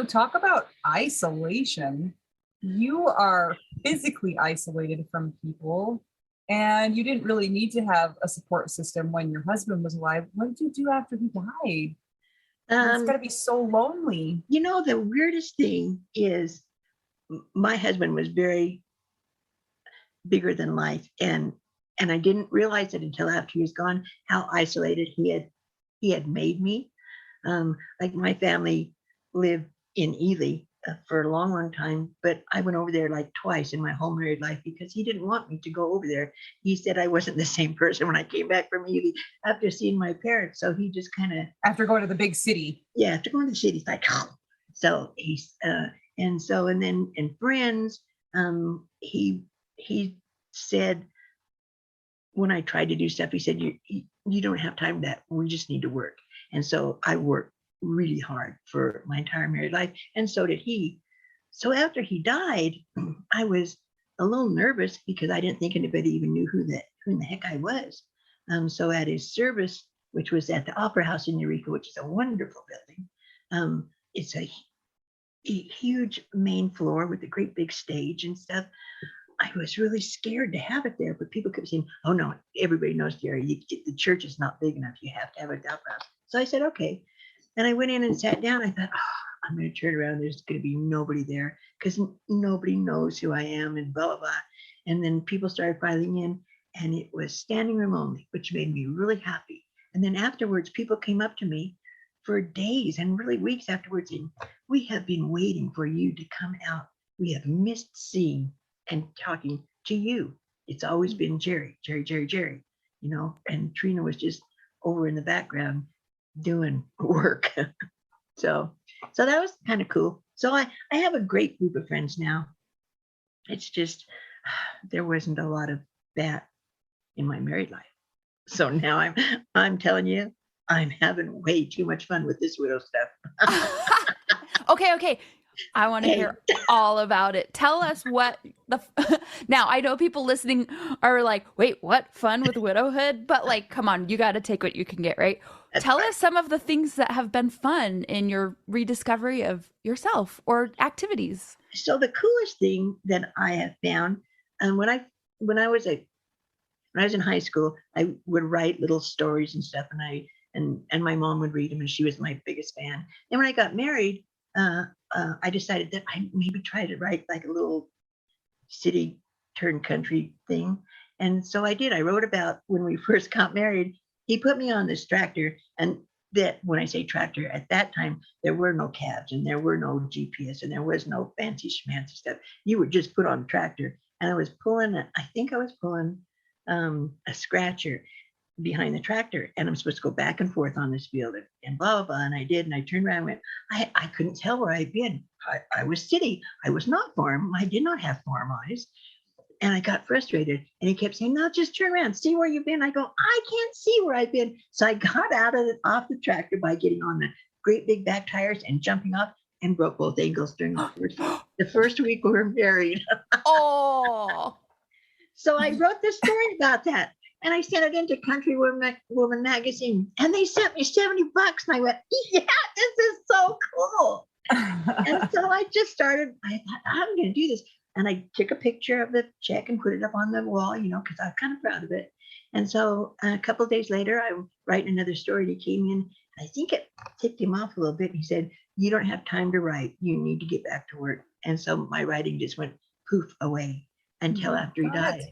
Speaker 4: talk about isolation. You are physically isolated from people, and you didn't really need to have a support system when your husband was alive. What did you do after he died? It's got to be so lonely.
Speaker 5: The weirdest thing is my husband was very bigger than life, and I didn't realize it until after he was gone how isolated he had made me. Like my family lived in Ely for a long, long time, but I went over there like twice in my whole married life because he didn't want me to go over there. He said I wasn't the same person when I came back from Ely after seeing my parents. So he just kind of,
Speaker 4: after going to the big city.
Speaker 5: Yeah, after going to the city, it's like, oh. So he's and then friends. He said when I tried to do stuff, he said you don't have time for that. We just need to work. And so I worked really hard for my entire married life, and so did he. So after he died, I was a little nervous because I didn't think anybody even knew who in the heck I was. So at his service, which was at the Opera House in Eureka, which is a wonderful building, a huge main floor with a great big stage and stuff. I was really scared to have it there, but people kept saying, "Oh no, everybody knows, Jerry, the church is not big enough. You have to have a opera house." So I said, "Okay." And I went in and sat down. I thought, I'm going to turn around. There's going to be nobody there because nobody knows who I am and blah, blah, blah. And then people started filing in, and it was standing room only, which made me really happy. And then afterwards, people came up to me for days and really weeks afterwards saying, "We have been waiting for you to come out. We have missed seeing and talking to you. It's always been Jerry, Jerry, Jerry, Jerry, and Trina was just over in the background doing work." So that was kind of cool. So I have a great group of friends now. It's just, there wasn't a lot of that in my married life. So now I'm telling you, I'm having way too much fun with this widow stuff.
Speaker 1: Okay. I want to hear all about it. Tell us what now I know people listening are like, wait, what? Fun with widowhood? But like, come on, you got to take what you can get, right? Tell us some of the things that have been fun in your rediscovery of yourself or activities.
Speaker 5: So the coolest thing that I have found, and when I was in high school, I would write little stories and stuff, and my mom would read them, and she was my biggest fan. And when I got married, I decided that I maybe try to write like a little city turned country thing. And so I did. I wrote about when we first got married. He put me on this tractor, and that when I say tractor, at that time, there were no cabs and there were no GPS and there was no fancy schmancy stuff. You would just put on the tractor. And I was pulling a scratcher behind the tractor, and I'm supposed to go back and forth on this field and blah, blah, blah. And I did. And I turned around and went, I couldn't tell where I'd been. I was city. I was not farm. I did not have farm eyes. And I got frustrated, and he kept saying, "No, just turn around, see where you've been." I go, "I can't see where I've been." So I got off the tractor by getting on the great big back tires and jumping off, and broke both ankles during the first week we were married.
Speaker 1: Oh. So
Speaker 5: I wrote this story about that, and I sent it into Country Woman magazine, and they sent me $70, and I went, "Yeah, this is so cool." And so I just started. I thought, I'm going to do this. And I took a picture of the check and put it up on the wall, because I was kind of proud of it. And so a couple of days later, I write another story. And he came in, and I think it ticked him off a little bit. He said, "You don't have time to write. You need to get back to work." And so my writing just went poof away until after he died.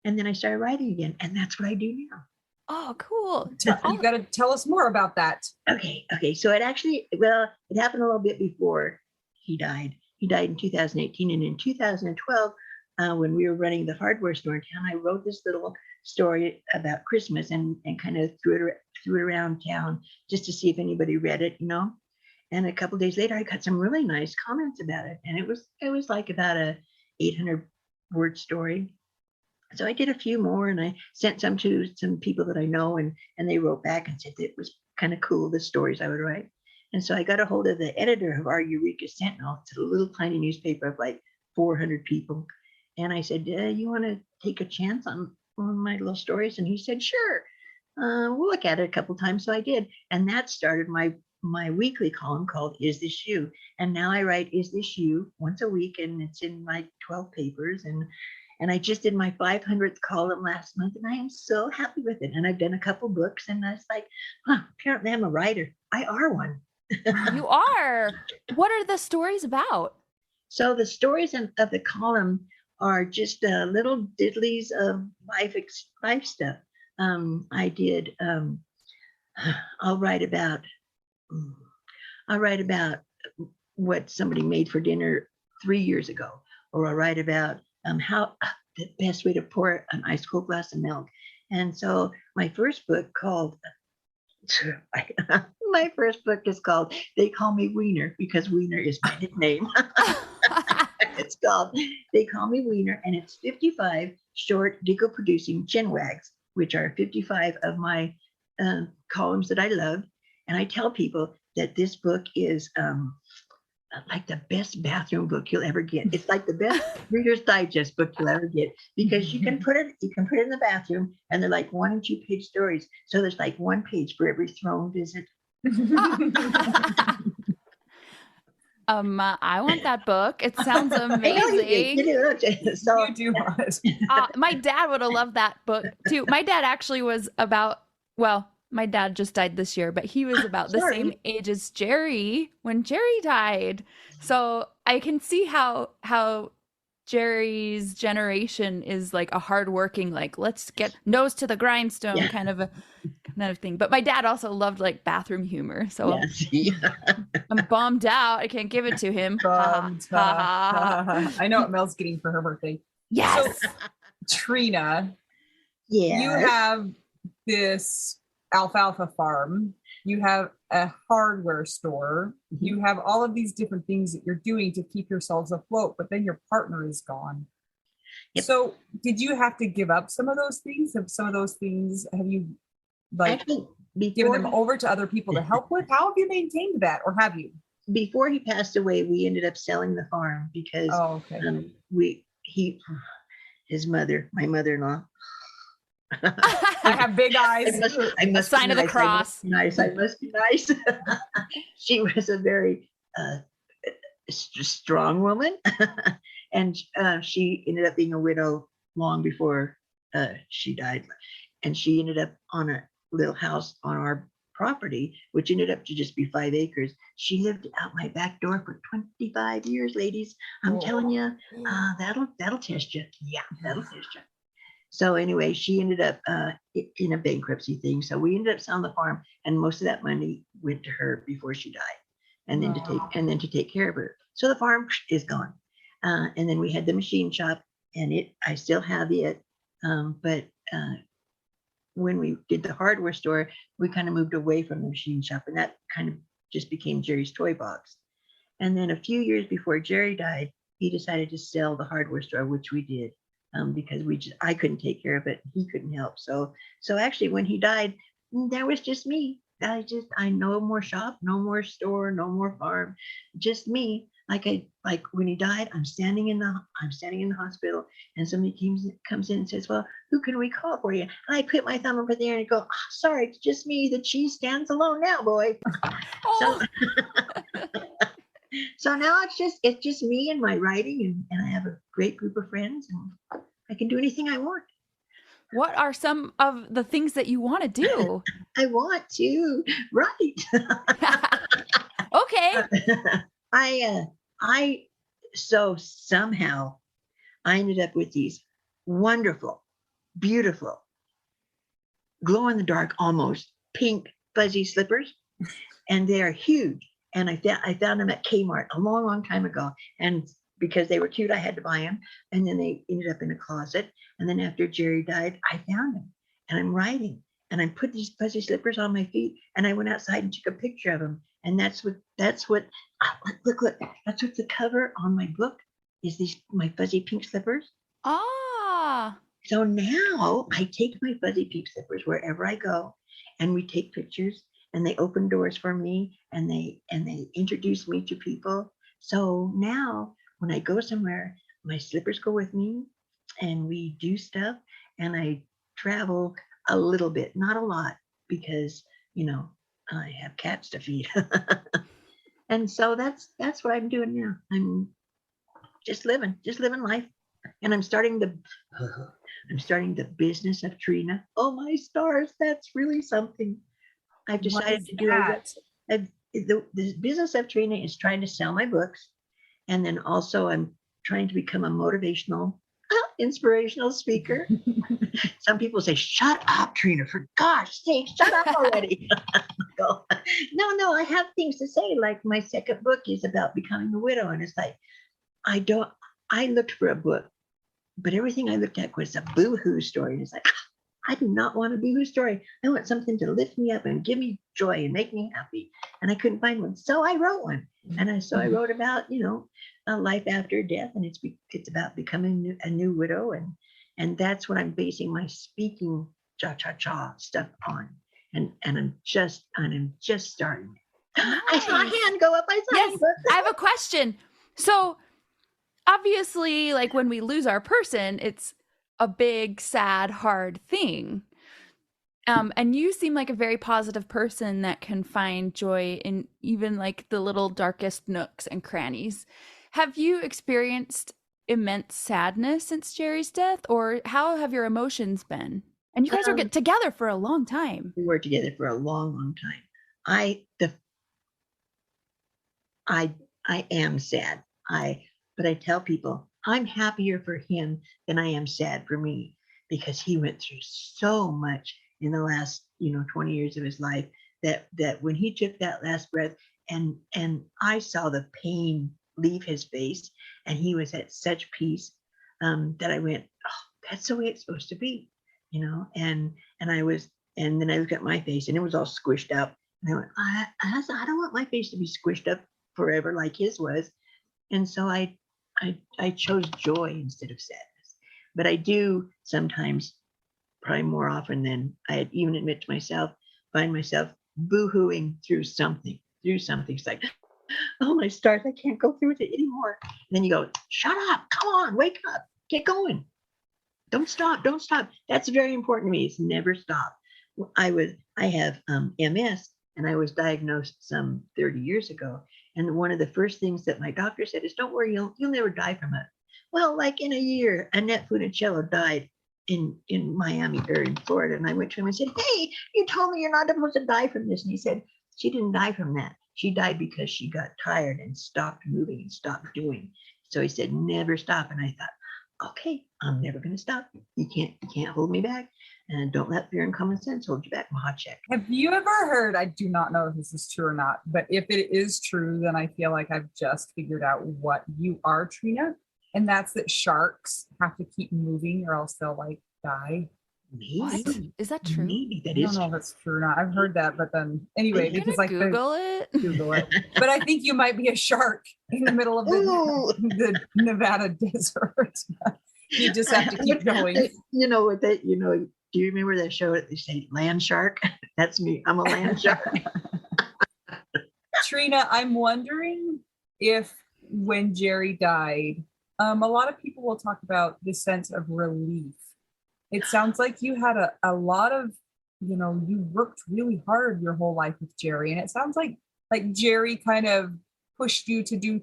Speaker 5: And then I started writing again. And that's what I do now.
Speaker 1: Oh, cool.
Speaker 4: You got to tell us more about that.
Speaker 5: Okay. So it happened a little bit before he died. He died in 2018. And in 2012, when we were running the hardware store in town, I wrote this little story about Christmas and kind of threw it around town just to see if anybody read it, And a couple of days later, I got some really nice comments about it. And it was like about a 800-word story. So I did a few more, and I sent some to some people that I know, and they wrote back and said that it was kind of cool, the stories I would write. And so I got a hold of the editor of our Eureka Sentinel. It's a little tiny newspaper of like 400 people. And I said, "You want to take a chance on my little stories?" And he said, "Sure. We'll look at it a couple times." So I did. And that started my weekly column called Is This You? And now I write Is This You once a week, and it's in my 12 papers. And I just did my 500th column last month, and I am so happy with it. And I've done a couple books, and I was like, apparently I'm a writer. I are one.
Speaker 1: You are. What are the stories about?
Speaker 5: So the stories of the column are just little diddlies of life stuff. I did. I'll write about what somebody made for dinner 3 years ago, or I'll write about how the best way to pour an ice cold glass of milk. And so my first book is called They Call Me Weener, because Weener is my nickname. It's called They Call Me Weener, and it's 55 short giggle producing chin wags, which are 55 of my columns that I love. And I tell people that this book is like the best bathroom book you'll ever get. It's like the best Reader's Digest book you'll ever get, because you can put it in the bathroom, and they're like 1 and 2 page stories. So there's like 1 page for every throne visit.
Speaker 1: I want that book. It sounds
Speaker 5: I know you
Speaker 1: amazing.
Speaker 5: do. So
Speaker 4: You do want it.
Speaker 1: My dad would have loved that book too. My dad actually was about, well, my dad just died this year, but he was about the same
Speaker 5: Sorry.
Speaker 1: age as Jerry when Jerry died. So I can see how Jerry's generation is like a hardworking, like let's get nose to the grindstone
Speaker 5: Yeah.
Speaker 1: kind of thing. But my dad also loved like bathroom humor. So
Speaker 5: yes, yeah.
Speaker 1: I'm bummed out. I can't give it to him. Ha, ha,
Speaker 4: Bummed.
Speaker 1: ha, ha, ha.
Speaker 4: I know what Mel's getting for her birthday.
Speaker 1: Yes.
Speaker 4: So, Trina,
Speaker 5: Yes.
Speaker 4: you have this alfalfa farm. You have a hardware store.
Speaker 5: Mhm.
Speaker 4: You have all of these different things that you're doing to keep yourselves afloat, but then your partner is gone.
Speaker 5: Yep.
Speaker 4: So, did you have to give up some of those things? Have some of those things, have you like
Speaker 5: Actually,
Speaker 4: given
Speaker 5: before
Speaker 4: them over to other people to help with? How have you maintained that, or have you?
Speaker 5: before he passed away, we ended up selling the farm because
Speaker 4: Oh, okay.
Speaker 5: his mother, my mother-in-law.
Speaker 4: I have big eyes.
Speaker 5: I must
Speaker 1: Sign
Speaker 5: be
Speaker 1: of the
Speaker 5: nice.
Speaker 1: cross.
Speaker 5: I must be nice. She was a very strong woman, and she ended up being a widow long before she died. And she ended up on a little house on our property, which ended up to just be 5 acres. She lived out my back door for 25 years, ladies. I'm
Speaker 4: Oh.
Speaker 5: telling you, that'll test you. Yeah, that'll test you. So anyway, she ended up in a bankruptcy thing. So we ended up selling the farm, and most of that money went to her before she died, and then to take care of her. So the farm is gone, and then we had the machine shop, and I still have it, but when we did the hardware store, we kind of moved away from the machine shop, and that kind of just became Jerry's toy box. And then a few years before Jerry died, he decided to sell the hardware store, which we did. Because I couldn't take care of it, he couldn't help. So actually, when he died, there was just me. I no more shop, no more store, no more farm, just me. Like when he died, I'm standing in the hospital, and somebody comes in and says, "Well, who can we call for you?" And I put my thumb over there and go, "Oh, sorry, it's just me. The cheese stands alone now, boy."
Speaker 1: Oh.
Speaker 5: So now it's just me and my writing, and I have a great group of friends, and I can do anything I want.
Speaker 1: What are some of the things that you want to do?
Speaker 5: I want to write.
Speaker 1: Okay.
Speaker 5: So somehow I ended up with these wonderful, beautiful, glow in the dark, almost pink fuzzy slippers, and they are huge. And I found them at Kmart a long, long time ago. And because they were cute, I had to buy them. And then they ended up in a closet. And then after Jerry died, I found them. And I'm writing. And I put these fuzzy slippers on my feet. And I went outside and took a picture of them. And that's what look. That's what the cover on my book is, my fuzzy pink slippers.
Speaker 1: Ah.
Speaker 5: So now I take my fuzzy pink slippers wherever I go, and we take pictures, and they open doors for me, and they introduce me to people. So now when I go somewhere, my slippers go with me, and we do stuff, and I travel a little bit, not a lot, because I have cats to feed. And so that's what I'm doing now. I'm just living life, and I'm starting the business of Trina. Oh my stars, that's really something. I've decided to do the business of Trina is trying to sell my books, and then also I'm trying to become a motivational, inspirational speaker. Some people say, "Shut up, Trina! For gosh sake, shut up already!" No, I have things to say. Like my second book is about becoming a widow, and it's like I looked for a book, but everything I looked at was a boo-hoo story, and it's like, I do not want a boo-hoo story. I want something to lift me up and give me joy and make me happy. And I couldn't find one. So I wrote one. And I wrote about, a life after death. And it's about becoming a new widow. And that's what I'm basing my speaking cha-cha-cha stuff on. And I'm just starting.
Speaker 1: Nice.
Speaker 5: I saw a hand go up.
Speaker 1: Yes, I have a question. So obviously, like when we lose our person, it's a big, sad, hard thing. And you seem like a very positive person that can find joy in even like the little darkest nooks and crannies. Have you experienced immense sadness since Jerry's death, or how have your emotions been? And you guys were together for a long time.
Speaker 5: We were together for a long, long time. I am sad. But I tell people I'm happier for him than I am sad for me, because he went through so much in the last 20 years of his life, that when he took that last breath, and I saw the pain leave his face, and he was at such peace, that I went, oh, that's the way it's supposed to be, and then I looked at my face and it was all squished up, and I went, I don't want my face to be squished up forever like his was. And so I chose joy instead of sadness. But I do sometimes, probably more often than I even admit to myself, find myself boo-hooing through something. It's like, oh my stars, I can't go through with it anymore. And then you go, shut up, come on, wake up, get going. Don't stop. That's very important to me. It's never stop. I have MS, and I was diagnosed some 30 years ago. And one of the first things that my doctor said is, don't worry, you'll never die from it. Well, like in a year, Annette Funicello died in Miami, or in Florida. And I went to him and said, hey, you told me you're not supposed to die from this. And he said, she didn't die from that. She died because she got tired and stopped moving and stopped doing. So he said, never stop. And I thought, okay, I'm never going to stop. You can't hold me back. And don't let fear and common sense hold you back, Machacek.
Speaker 4: Have you ever heard, I do not know if this is true or not, but if it is true, then I feel like I've just figured out what you are, Trina. And that's that sharks have to keep moving or else they'll like die.
Speaker 5: Maybe.
Speaker 1: What? Is that true?
Speaker 5: Maybe that
Speaker 4: I
Speaker 5: is
Speaker 4: don't know if it's true or not. I've heard that, but then anyway,
Speaker 1: You're
Speaker 4: because
Speaker 1: gonna
Speaker 4: like
Speaker 1: Google it.
Speaker 4: Google it. But I think you might be a shark in the middle of the Nevada desert. You just have to keep going.
Speaker 5: Do you remember that show that they say land shark? That's me. I'm a land shark.
Speaker 4: Trina, I'm wondering if when Jerry died, a lot of people will talk about the sense of relief. It sounds like you had a lot of, you worked really hard your whole life with Jerry. And it sounds like Jerry kind of pushed you to do,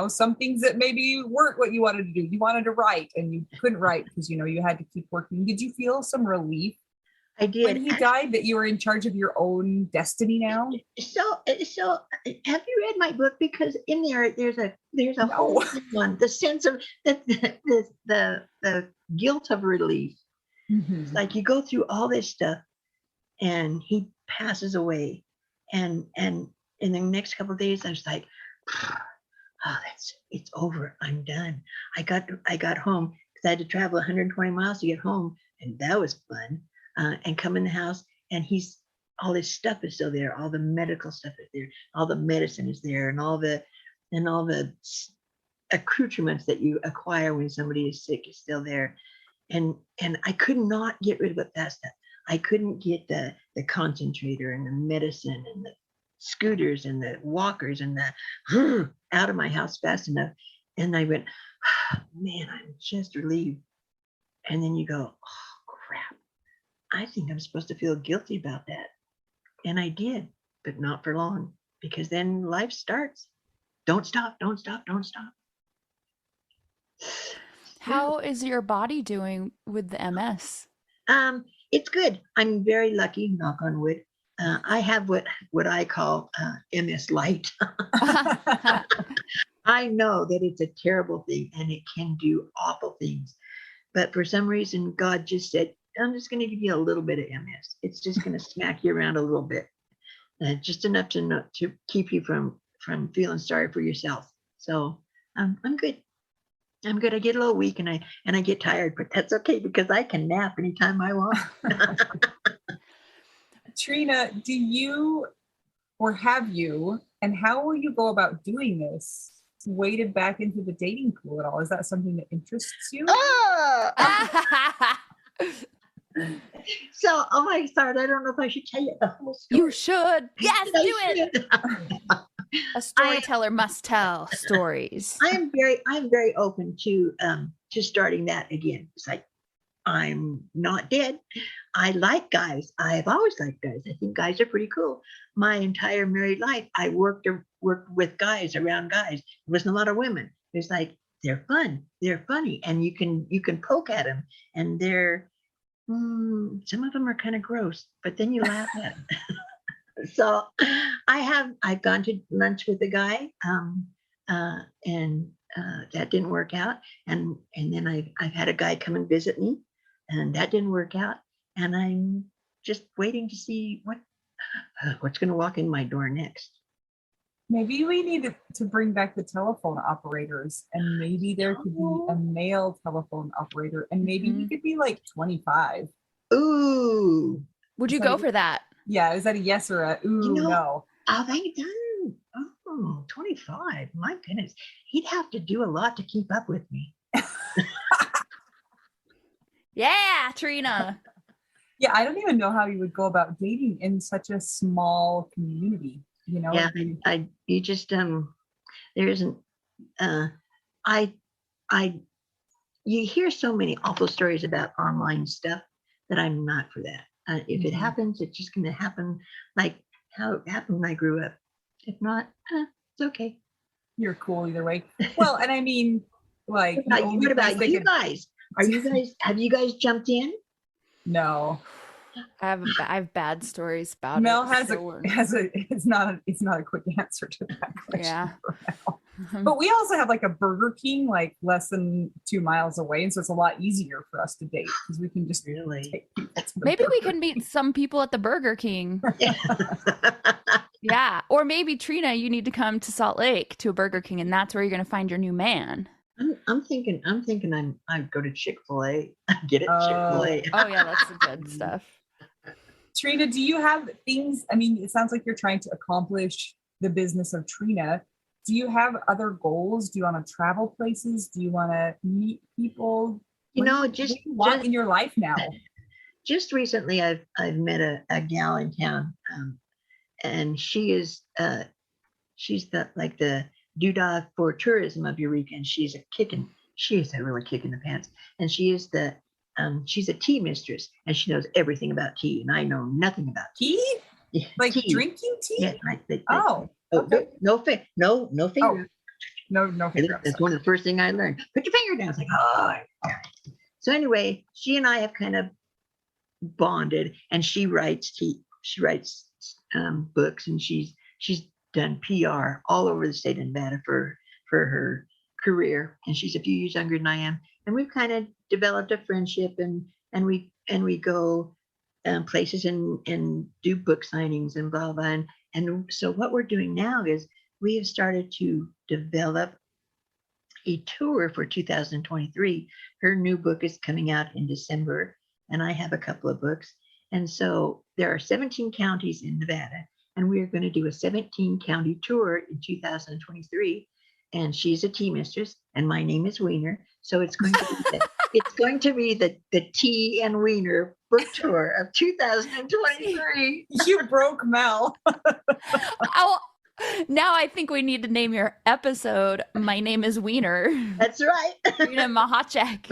Speaker 4: some things that maybe weren't what you wanted to do. You wanted to write and you couldn't write because, you had to keep working. Did you feel some relief?
Speaker 5: I did.
Speaker 4: When he died, that you were in charge of your own destiny now?
Speaker 5: So have you read my book? Because in there's a whole one, the sense of the guilt of relief. Mm-hmm. It's like you go through all this stuff and he passes away, and in the next couple of days I was like, oh, it's over, I'm done. I got home because I had to travel 120 miles to get home, and that was fun. And come in the house, and all this stuff is still there, all the medical stuff is there, all the medicine is there, and all the accoutrements that you acquire when somebody is sick is still there. And I could not get rid of that stuff. I couldn't get the concentrator and the medicine and the scooters and the walkers and the out of my house fast enough. And I went, oh, man, I'm just relieved. And then you go, oh, crap. I think I'm supposed to feel guilty about that. And I did, but not for long, because then life starts. Don't stop.
Speaker 1: How is your body doing with the MS?
Speaker 5: It's good. I'm very lucky, knock on wood. I have what I call MS light. I know that it's a terrible thing and it can do awful things. But for some reason, God just said, I'm just going to give you a little bit of MS. It's just going to smack you around a little bit. Just enough to keep you from feeling sorry for yourself. So I'm good. I'm good. I get a little weak and I get tired, but that's okay because I can nap anytime I want.
Speaker 4: Trina, do you, or have you, and how will you go about doing this? Waded back into the dating pool at all? Is that something that interests you?
Speaker 5: So, oh my God, I don't know if I should tell you the whole story.
Speaker 1: You should. Yes, do it. A storyteller must tell stories.
Speaker 5: I'm very open to starting that again. It's like I'm not dead. I like guys. I've always liked guys. I think guys are pretty cool. My entire married life, I worked with guys, around guys. There wasn't a lot of women. It's like they're fun, they're funny, and you can poke at them, and they're some of them are kind of gross, but then you laugh at them. So I've gone to lunch with a guy, and that didn't work out, and then I've had a guy come and visit me, and that didn't work out, and I'm just waiting to see what's going to walk in my door next.
Speaker 4: Maybe we need to bring back the telephone operators, and maybe there could be a male telephone operator, and maybe he could be like 25.
Speaker 5: Ooh.
Speaker 1: Would you go for that?
Speaker 4: Yeah, is that a yes or a ooh, no?
Speaker 5: Oh, they do. Oh, 25. My goodness. He'd have to do a lot to keep up with me.
Speaker 1: Yeah, Trina.
Speaker 4: Yeah, I don't even know how you would go about dating in such a small community. You know?
Speaker 5: Yeah, you just there isn't you hear so many awful stories about online stuff that I'm not for that. If it happens, it's just going to happen like how it happened when I grew up. If not, it's okay.
Speaker 4: You're cool either way. Well, and I mean, like,
Speaker 5: what about you guys? Have you guys jumped in?
Speaker 4: No.
Speaker 1: I have bad stories about
Speaker 4: Mel
Speaker 1: it.
Speaker 4: it's not a quick answer to that question.
Speaker 1: Yeah.
Speaker 4: But we also have like a Burger King like less than 2 miles away, and so it's a lot easier for us to date because we can just take people to the
Speaker 1: maybe we
Speaker 4: Burger
Speaker 1: can meet some people at the Burger King.
Speaker 5: Yeah.
Speaker 1: Yeah, or maybe Trina, you need to come to Salt Lake to a Burger King, and that's where you're going to find your new man.
Speaker 5: I'm thinking I'd go to Chick-fil-A. Get it, Chick-fil-A.
Speaker 1: Oh yeah, that's the good stuff.
Speaker 4: Trina, do you have things? I mean, it sounds like you're trying to accomplish the business of Trina. Do you have other goals? Do you want to travel places? Do you want to meet people? What do you want in your life now?
Speaker 5: Just recently, I've met a gal in town, and she's the doodah for tourism of Eureka, and she is a really kick in the pants, and she's a tea mistress, and she knows everything about tea, and I know nothing about
Speaker 4: tea. Like
Speaker 5: tea.
Speaker 4: Drinking tea?
Speaker 5: Yeah, okay. No finger.
Speaker 4: Oh, no finger.
Speaker 5: That's one of the first things I learned. Put your finger down. It's like, oh. So anyway, she and I have kind of bonded, and she writes books, and she's done PR all over the state of Nevada for her career, and she's a few years younger than I am, and we've kind of developed a friendship, and we go places and do book signings and blah blah. And so what we're doing now is we have started to develop a tour for 2023. Her new book is coming out in December, and I have a couple of books, and so there are 17 counties in Nevada, and we are going to do a 17 county tour in 2023. And she's a tea mistress, and my name is Weener. So it's going to be the Tea and Weener book tour of 2023.
Speaker 4: You broke Mel.
Speaker 1: Now I think we need to name your episode "My Name Is Weener."
Speaker 5: That's right.
Speaker 1: Trina Machacek.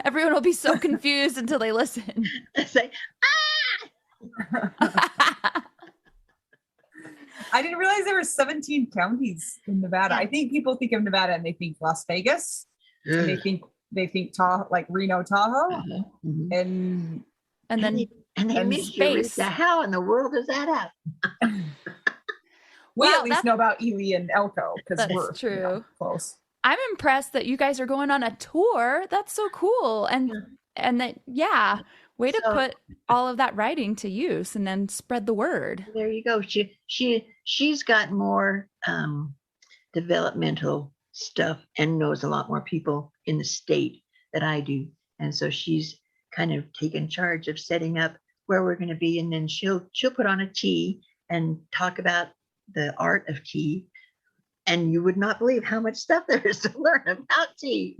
Speaker 1: Everyone will be so confused until they listen.
Speaker 5: Say,
Speaker 4: I didn't realize there were 17 counties in Nevada. I think people think of Nevada and they think Las Vegas. And they think like Reno, Tahoe, and
Speaker 1: then
Speaker 5: miss Eureka. How in the world is that happen?
Speaker 4: We at least know about Ely and Elko because we're
Speaker 1: true.
Speaker 4: Close.
Speaker 1: I'm impressed that you guys are going on a tour. That's so cool, and that way to put all of that writing to use and then spread the word.
Speaker 5: There you go. She's got more developmental stuff and knows a lot more people in the state than I do. And so she's kind of taken charge of setting up where we're going to be. And then she'll put on a tea and talk about the art of tea. And you would not believe how much stuff there is to learn about tea.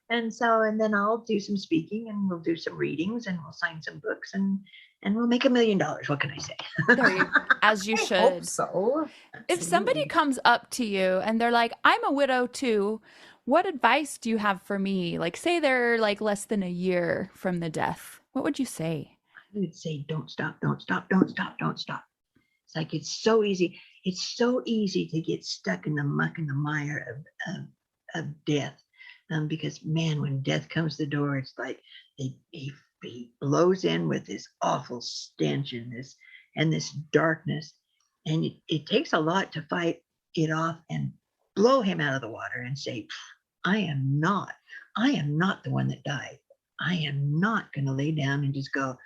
Speaker 5: And then I'll do some speaking, and we'll do some readings, and we'll sign some books, and we'll make $1 million. What can I say?
Speaker 1: As you should.
Speaker 4: I hope so.
Speaker 1: If somebody comes up to you and they're like, "I'm a widow too. What advice do you have for me? Like, say they're like less than a year from the death. What would you say?
Speaker 5: I would say, don't stop, don't stop, don't stop, don't stop. It's like, it's so easy. It's so easy to get stuck in the muck and the mire of death. Because man, when death comes to the door, it's like he blows in with this awful stench and this darkness. And it takes a lot to fight it off and blow him out of the water and say, I am not the one that died. I am not going to lay down and just go,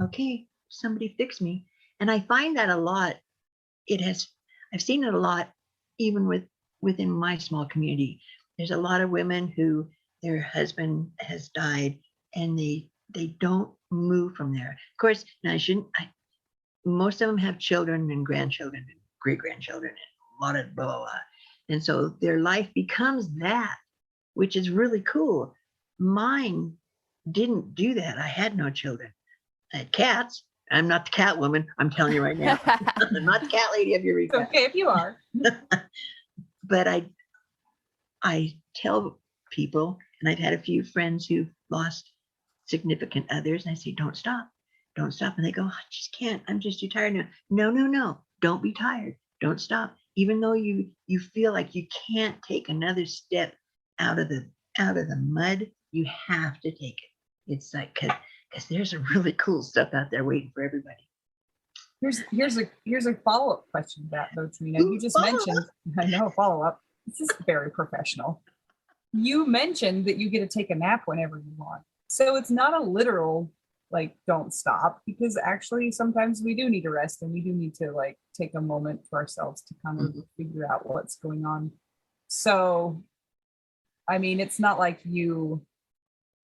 Speaker 5: okay, somebody fix me. And I find that a lot. I've seen it a lot, even within my small community. There's a lot of women who their husband has died and they don't move from there. Of course, now most of them have children and grandchildren and great-grandchildren and a lot of blah, blah, blah. And so their life becomes that, which is really cool. Mine didn't do that. I had no children. I had cats. I'm not the cat woman. I'm telling you right now. I'm not the cat lady of Eureka.
Speaker 4: It's okay if you are.
Speaker 5: But I tell people, and I've had a few friends who've lost significant others, and I say, don't stop. Don't stop. And they go, I just can't. I'm just too tired now. No. Don't be tired. Don't stop. Even though you feel like you can't take another step out of the mud, you have to take it. It's like, because there's a really cool stuff out there waiting for everybody.
Speaker 4: Here's a follow-up question to that though, Trina. You just mentioned, I know, follow-up. This is very professional. You mentioned that you get to take a nap whenever you want. So it's not a literal, like, don't stop, because actually sometimes we do need to rest and we do need to like take a moment for ourselves to kind of figure out what's going on. So, I mean, it's not like you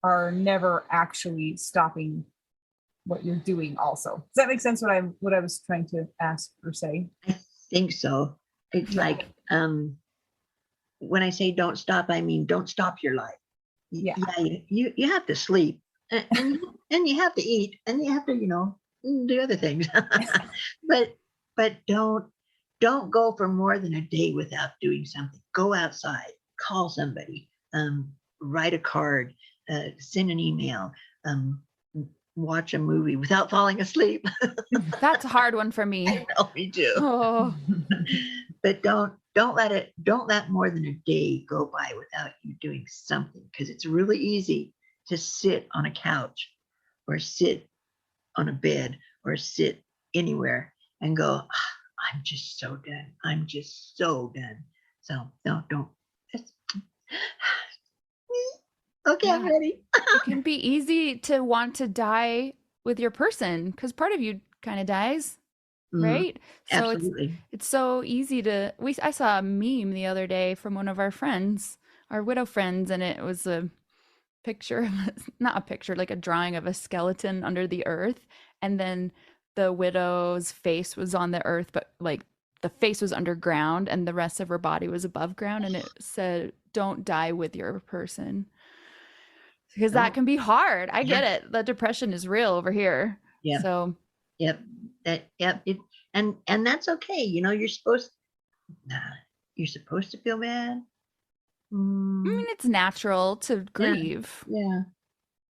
Speaker 4: are never actually stopping what you're doing also. Does that make sense what I was trying to ask or say?
Speaker 5: I think so. It's like, when I say don't stop, I mean don't stop your life. You have to sleep and you have to eat and you have to, do other things. but don't go for more than a day without doing something. Go outside, call somebody, write a card, send an email, watch a movie without falling asleep.
Speaker 1: That's a hard one for me.
Speaker 5: I know, me too.
Speaker 1: Oh.
Speaker 5: But don't let more than a day go by without you doing something, because it's really easy to sit on a couch or sit on a bed or sit anywhere and go, I'm just so done. I'm just so done. So no, don't. Okay, I'm ready.
Speaker 1: It can be easy to want to die with your person because part of you kind of dies, right? So
Speaker 5: Absolutely.
Speaker 1: it's so easy to. I saw a meme the other day from one of our friends, our widow friends, and it was a picture, not a picture, like a drawing of a skeleton under the earth, and then the widow's face was on the earth, but like the face was underground, and the rest of her body was above ground, and it said, "Don't die with your person." Because that can be hard. I get it. The depression is real over here.
Speaker 5: Yeah.
Speaker 1: So.
Speaker 5: Yep. And that's okay. You're supposed to feel bad.
Speaker 1: I mean, it's natural to grieve.
Speaker 5: Yeah.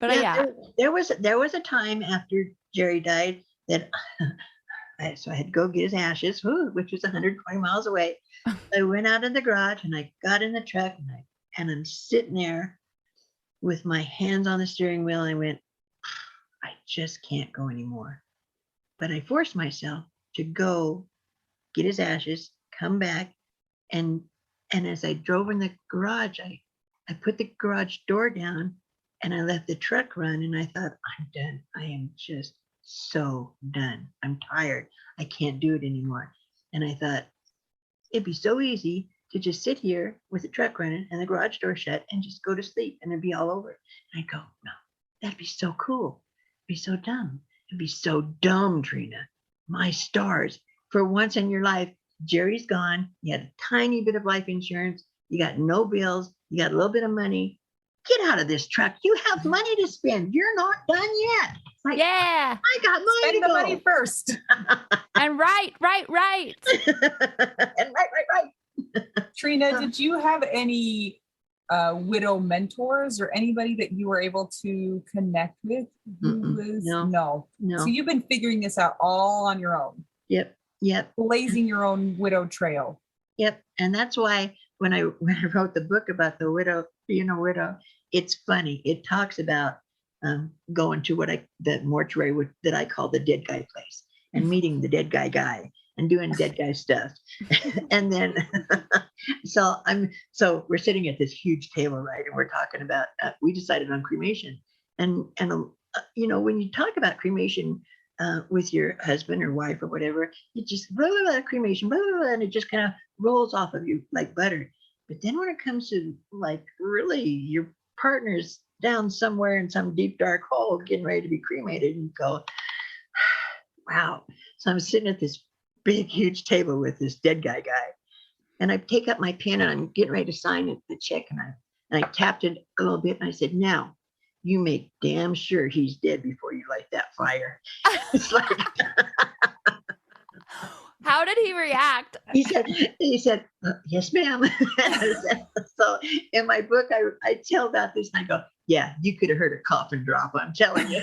Speaker 1: But
Speaker 5: there was a time after Jerry died that I had to go get his ashes, which was 120 miles away. I went out in the garage and I got in the truck and I'm sitting there with my hands on the steering wheel, and I went, I just can't go anymore. But I forced myself to go get his ashes, come back, and as I drove in the garage, I put the garage door down and I let the truck run, and I thought, I'm done. I am just so done. I'm tired. I can't do it anymore. And I thought, it'd be so easy to just sit here with the truck running and the garage door shut and just go to sleep and it'd be all over. And I'd go, no, that'd be so cool. It'd be so dumb. It'd be so dumb, Trina. My stars. For once in your life, Jerry's gone. You had a tiny bit of life insurance. You got no bills. You got a little bit of money. Get out of this truck. You have money to spend. You're not done yet. Like,
Speaker 1: yeah.
Speaker 5: I got money
Speaker 4: Spend
Speaker 5: to
Speaker 4: the
Speaker 5: go.
Speaker 4: money first.
Speaker 1: And right.
Speaker 5: And right.
Speaker 4: Trina, did you have any widow mentors or anybody that you were able to connect with who was no. So you've been figuring this out all on your own.
Speaker 5: Yep.
Speaker 4: Blazing your own widow trail.
Speaker 5: Yep. And that's why when I wrote the book about the widow, being a widow, it's funny. It talks about going to the mortuary that I call the dead guy place and meeting the dead guy and doing dead guy stuff. And then, so we're sitting at this huge table, right? And we're talking about, we decided on cremation. And when you talk about cremation with your husband or wife or whatever, it just, blah, blah, blah, cremation, blah, blah, blah, and it just kind of rolls off of you like butter. But then when it comes to like really your partner's down somewhere in some deep dark hole getting ready to be cremated, and you go, wow. So I'm sitting at this big, huge table with this dead guy, and I take up my pen and I'm getting ready to sign the check, and I tapped it a little bit, and I said, now you make damn sure he's dead before you light that fire. It's like,
Speaker 1: how did he react?
Speaker 5: He said, yes, ma'am. So in my book, I tell about this and I go, yeah, you could have heard a coffin drop, I'm telling you.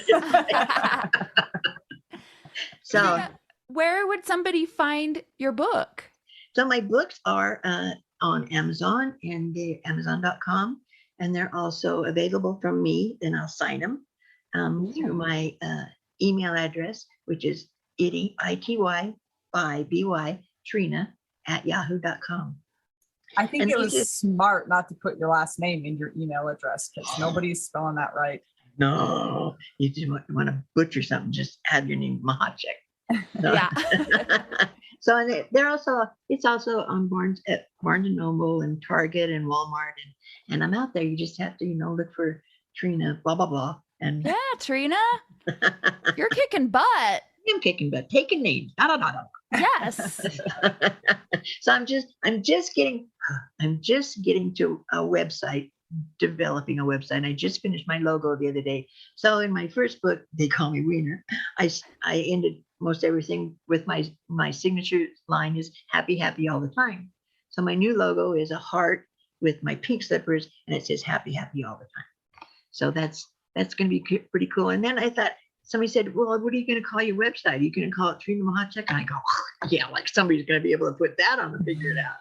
Speaker 5: So
Speaker 1: where would somebody find your book?
Speaker 5: So my books are on Amazon and Amazon.com, and they're also available from me. Then I'll sign them through my email address, which is ity Trina @yahoo.com.
Speaker 4: I think it was smart not to put your last name in your email address because nobody's spelling that right.
Speaker 5: No, you just want to butcher something, just have your name Machacek. So,
Speaker 1: yeah.
Speaker 5: So it's also on Barnes and Noble and Target and Walmart, and I'm out there. You just have to look for Trina blah blah blah. And
Speaker 1: yeah, Trina, you're kicking butt.
Speaker 5: I'm kicking butt, taking names. Da, da, da, da.
Speaker 1: Yes.
Speaker 5: So I'm just getting to a website, developing a website. I just finished my logo the other day. So in my first book, they call me Weener. I ended most everything with my signature line is happy, happy all the time. So my new logo is a heart with my pink slippers, and it says happy, happy all the time. So that's going to be pretty cool. And then I thought, somebody said, well, what are you going to call your website? Are you going to call it Trina Machacek? And I go, oh, yeah, like somebody's going to be able to put that on and figure it out.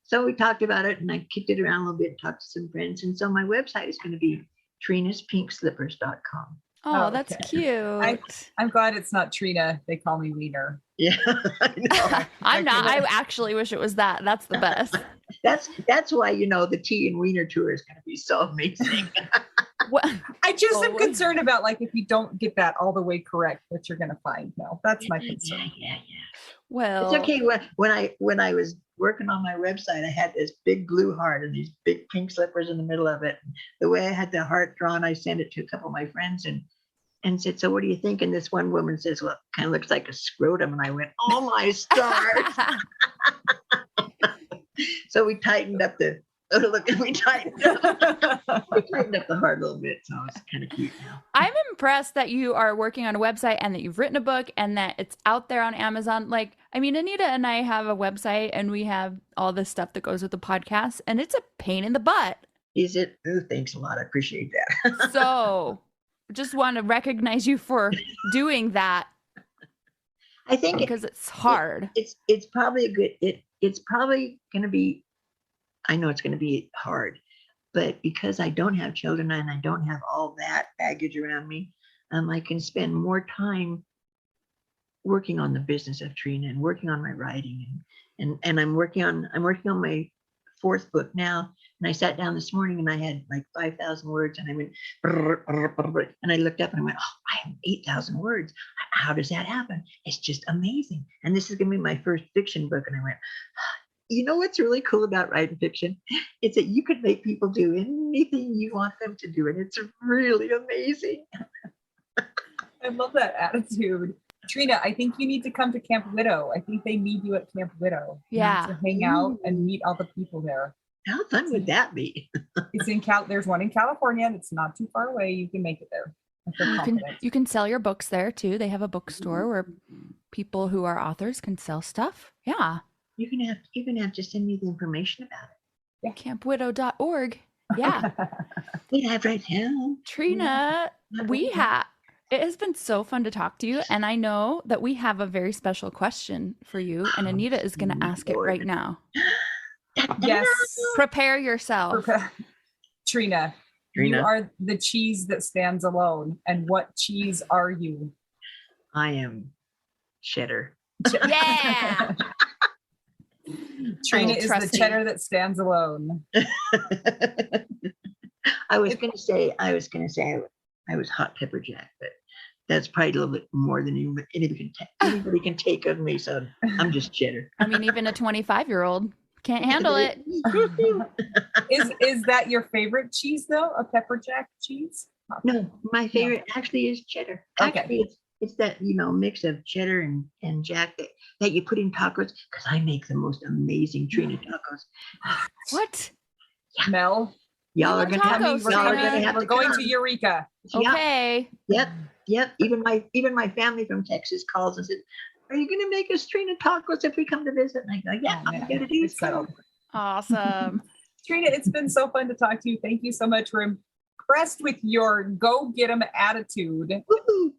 Speaker 5: So we talked about it, and I kicked it around a little bit, talked to some friends. And so my website is going to be trinaspinkslippers.com.
Speaker 1: Oh, that's cute.
Speaker 4: I'm glad it's not Trina. They call me Weener.
Speaker 5: Yeah, I know.
Speaker 1: I'm not. I actually wish it was that. That's the best.
Speaker 5: That's why, the Tea and Weener tour is going to be so amazing.
Speaker 4: I just am concerned about if you don't get that all the way correct, what you're going to find. No, that's my concern.
Speaker 5: Yeah.
Speaker 1: Well,
Speaker 5: it's okay. When I was working on my website, I had this big blue heart and these big pink slippers in the middle of it. The way I had the heart drawn, I sent it to a couple of my friends and said, so what do you think? And this one woman says, well, it kind of looks like a scrotum. And I went, oh my stars. So we tightened up the heart a little bit, so it's kind of cute now.
Speaker 1: I'm impressed that you are working on a website and that you've written a book and that it's out there on Amazon. Anita and I have a website and we have all this stuff that goes with the podcast, and it's a pain in the butt.
Speaker 5: Is it? Oh, thanks a lot. I appreciate that.
Speaker 1: So just want to recognize you for doing that.
Speaker 5: I think
Speaker 1: because it's hard.
Speaker 5: It's probably it's probably going to be, I know it's going to be hard, but because I don't have children and I don't have all that baggage around me, I can spend more time working on the business of Trina and working on my writing, and I'm working on my fourth book now. And I sat down this morning and I had 5,000 words, and I went and I looked up and I went, oh, I have 8,000 words. How does that happen? It's just amazing. And this is going to be my first fiction book. And I went, you know what's really cool about writing fiction? It's that you can make people do anything you want them to do. And it's really amazing.
Speaker 4: I love that attitude. Trina, I think you need to come to Camp Widow. I think they need you at Camp Widow.
Speaker 1: Yeah.
Speaker 4: To hang out and meet all the people there.
Speaker 5: How fun would that be?
Speaker 4: It's in there's one in California that's not too far away. You can make it there.
Speaker 1: You can sell your books there too. They have a bookstore where people who are authors can sell stuff. Yeah.
Speaker 5: You're gonna have to send me the information about it.
Speaker 1: Yeah. Campwidow.org. Yeah.
Speaker 5: We have right now.
Speaker 1: Trina, it has been so fun to talk to you. And I know that we have a very special question for you. And Anita is going to ask it right now.
Speaker 4: Yes.
Speaker 1: Prepare yourself.
Speaker 4: Trina, you are the cheese that stands alone. And what cheese are you?
Speaker 5: I am cheddar.
Speaker 1: Yeah.
Speaker 4: Trina is the cheddar that stands alone.
Speaker 5: I was gonna say I was hot pepper jack, but that's probably a little bit more than anybody can take of me. So I'm just cheddar.
Speaker 1: I mean, even a 25-year-old can't handle it.
Speaker 4: Is that your favorite cheese though? A pepper jack cheese?
Speaker 5: No, my favorite actually is cheddar.
Speaker 4: Okay.
Speaker 5: Actually, it's that mix of cheddar and jack that you put in tacos, because I make the most amazing Trina tacos.
Speaker 1: What?
Speaker 5: Yeah.
Speaker 4: Mel?
Speaker 5: Y'all are gonna have
Speaker 4: we're going to Eureka.
Speaker 1: Okay.
Speaker 5: Yep. Even my family from Texas calls and says, "Are you gonna make us Trina tacos if we come to visit?" And I go, "Yeah, I'm gonna do so."
Speaker 1: Awesome.
Speaker 4: Trina, it's been so fun to talk to you. Thank you so much. We're impressed with your go get 'em attitude.
Speaker 5: Woo-hoo.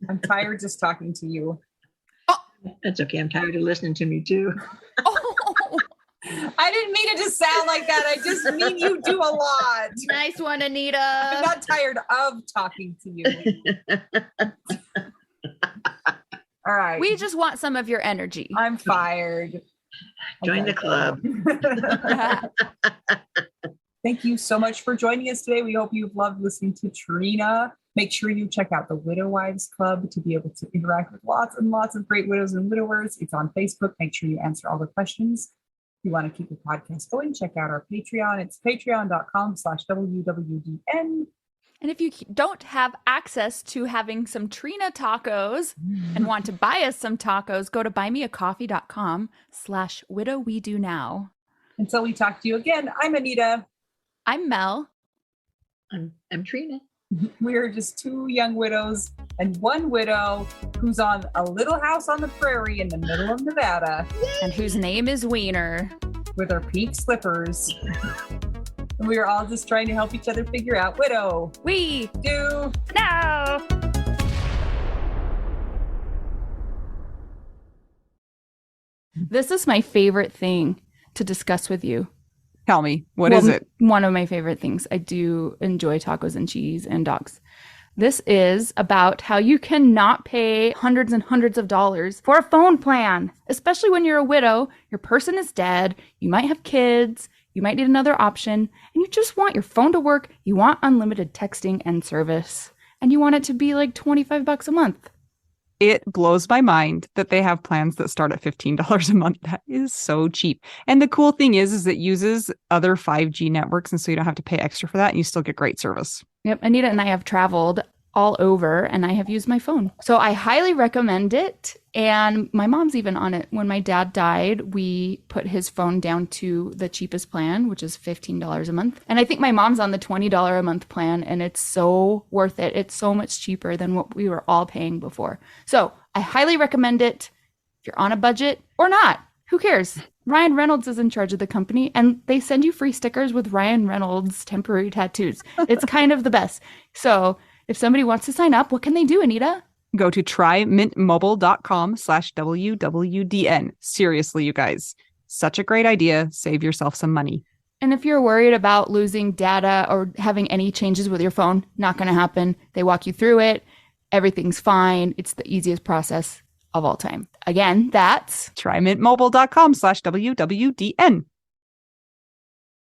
Speaker 4: I'm tired just talking to you.
Speaker 5: That's okay. I'm tired of listening to me too.
Speaker 1: Oh.
Speaker 4: I didn't mean it to sound like that. I just mean you do a lot.
Speaker 1: Nice one, Anita.
Speaker 4: I'm not tired of talking to you. All right.
Speaker 1: We just want some of your energy.
Speaker 4: I'm fired.
Speaker 5: Join the club.
Speaker 4: Thank you so much for joining us today. We hope you've loved listening to Trina. Make sure you check out the Widow Wives Club to be able to interact with lots and lots of great widows and widowers. It's on Facebook. Make sure you answer all the questions. If you want to keep the podcast going, check out our Patreon. It's patreon.com/WWDN.
Speaker 1: And if you don't have access to having some Trina tacos and want to buy us some tacos, go to buymeacoffee.com/widow we do now.
Speaker 4: Until we talk to you again, I'm Anita.
Speaker 1: I'm Mel.
Speaker 5: I'm Trina.
Speaker 4: We're just two young widows and one widow who's on a little house on the prairie in the middle of Nevada.
Speaker 1: And whose name is Weener.
Speaker 4: With our pink slippers. And we are all just trying to help each other figure out widow.
Speaker 1: We
Speaker 4: do
Speaker 1: now. This is my favorite thing to discuss with you.
Speaker 2: Tell me, what is it?
Speaker 1: One of my favorite things. I do enjoy tacos and cheese and dogs. This is about how you cannot pay hundreds and hundreds of dollars for a phone plan, especially when you're a widow, your person is dead, you might have kids, you might need another option, and you just want your phone to work, you want unlimited texting and service, and you want it to be like $25 a month.
Speaker 2: It blows my mind that they have plans that start at $15 a month. That is so cheap. And the cool thing is it uses other 5G networks, and so you don't have to pay extra for that, and you still get great service.
Speaker 1: Yep, Anita and I have traveled all over, and I have used my phone. So I highly recommend it. And my mom's even on it. When my dad died, we put his phone down to the cheapest plan, which is $15 a month. And I think my mom's on the $20 a month plan, and it's so worth it. It's so much cheaper than what we were all paying before. So I highly recommend it if you're on a budget or not. Who cares? Ryan Reynolds is in charge of the company, and they send you free stickers with Ryan Reynolds temporary tattoos. It's kind of the best. So if somebody wants to sign up, what can they do, Anita?
Speaker 2: Go to trymintmobile.com/WWDN. Seriously, you guys, such a great idea. Save yourself some money.
Speaker 1: And if you're worried about losing data or having any changes with your phone, not going to happen. They walk you through it. Everything's fine. It's the easiest process of all time. Again, that's
Speaker 2: trymintmobile.com/WWDN.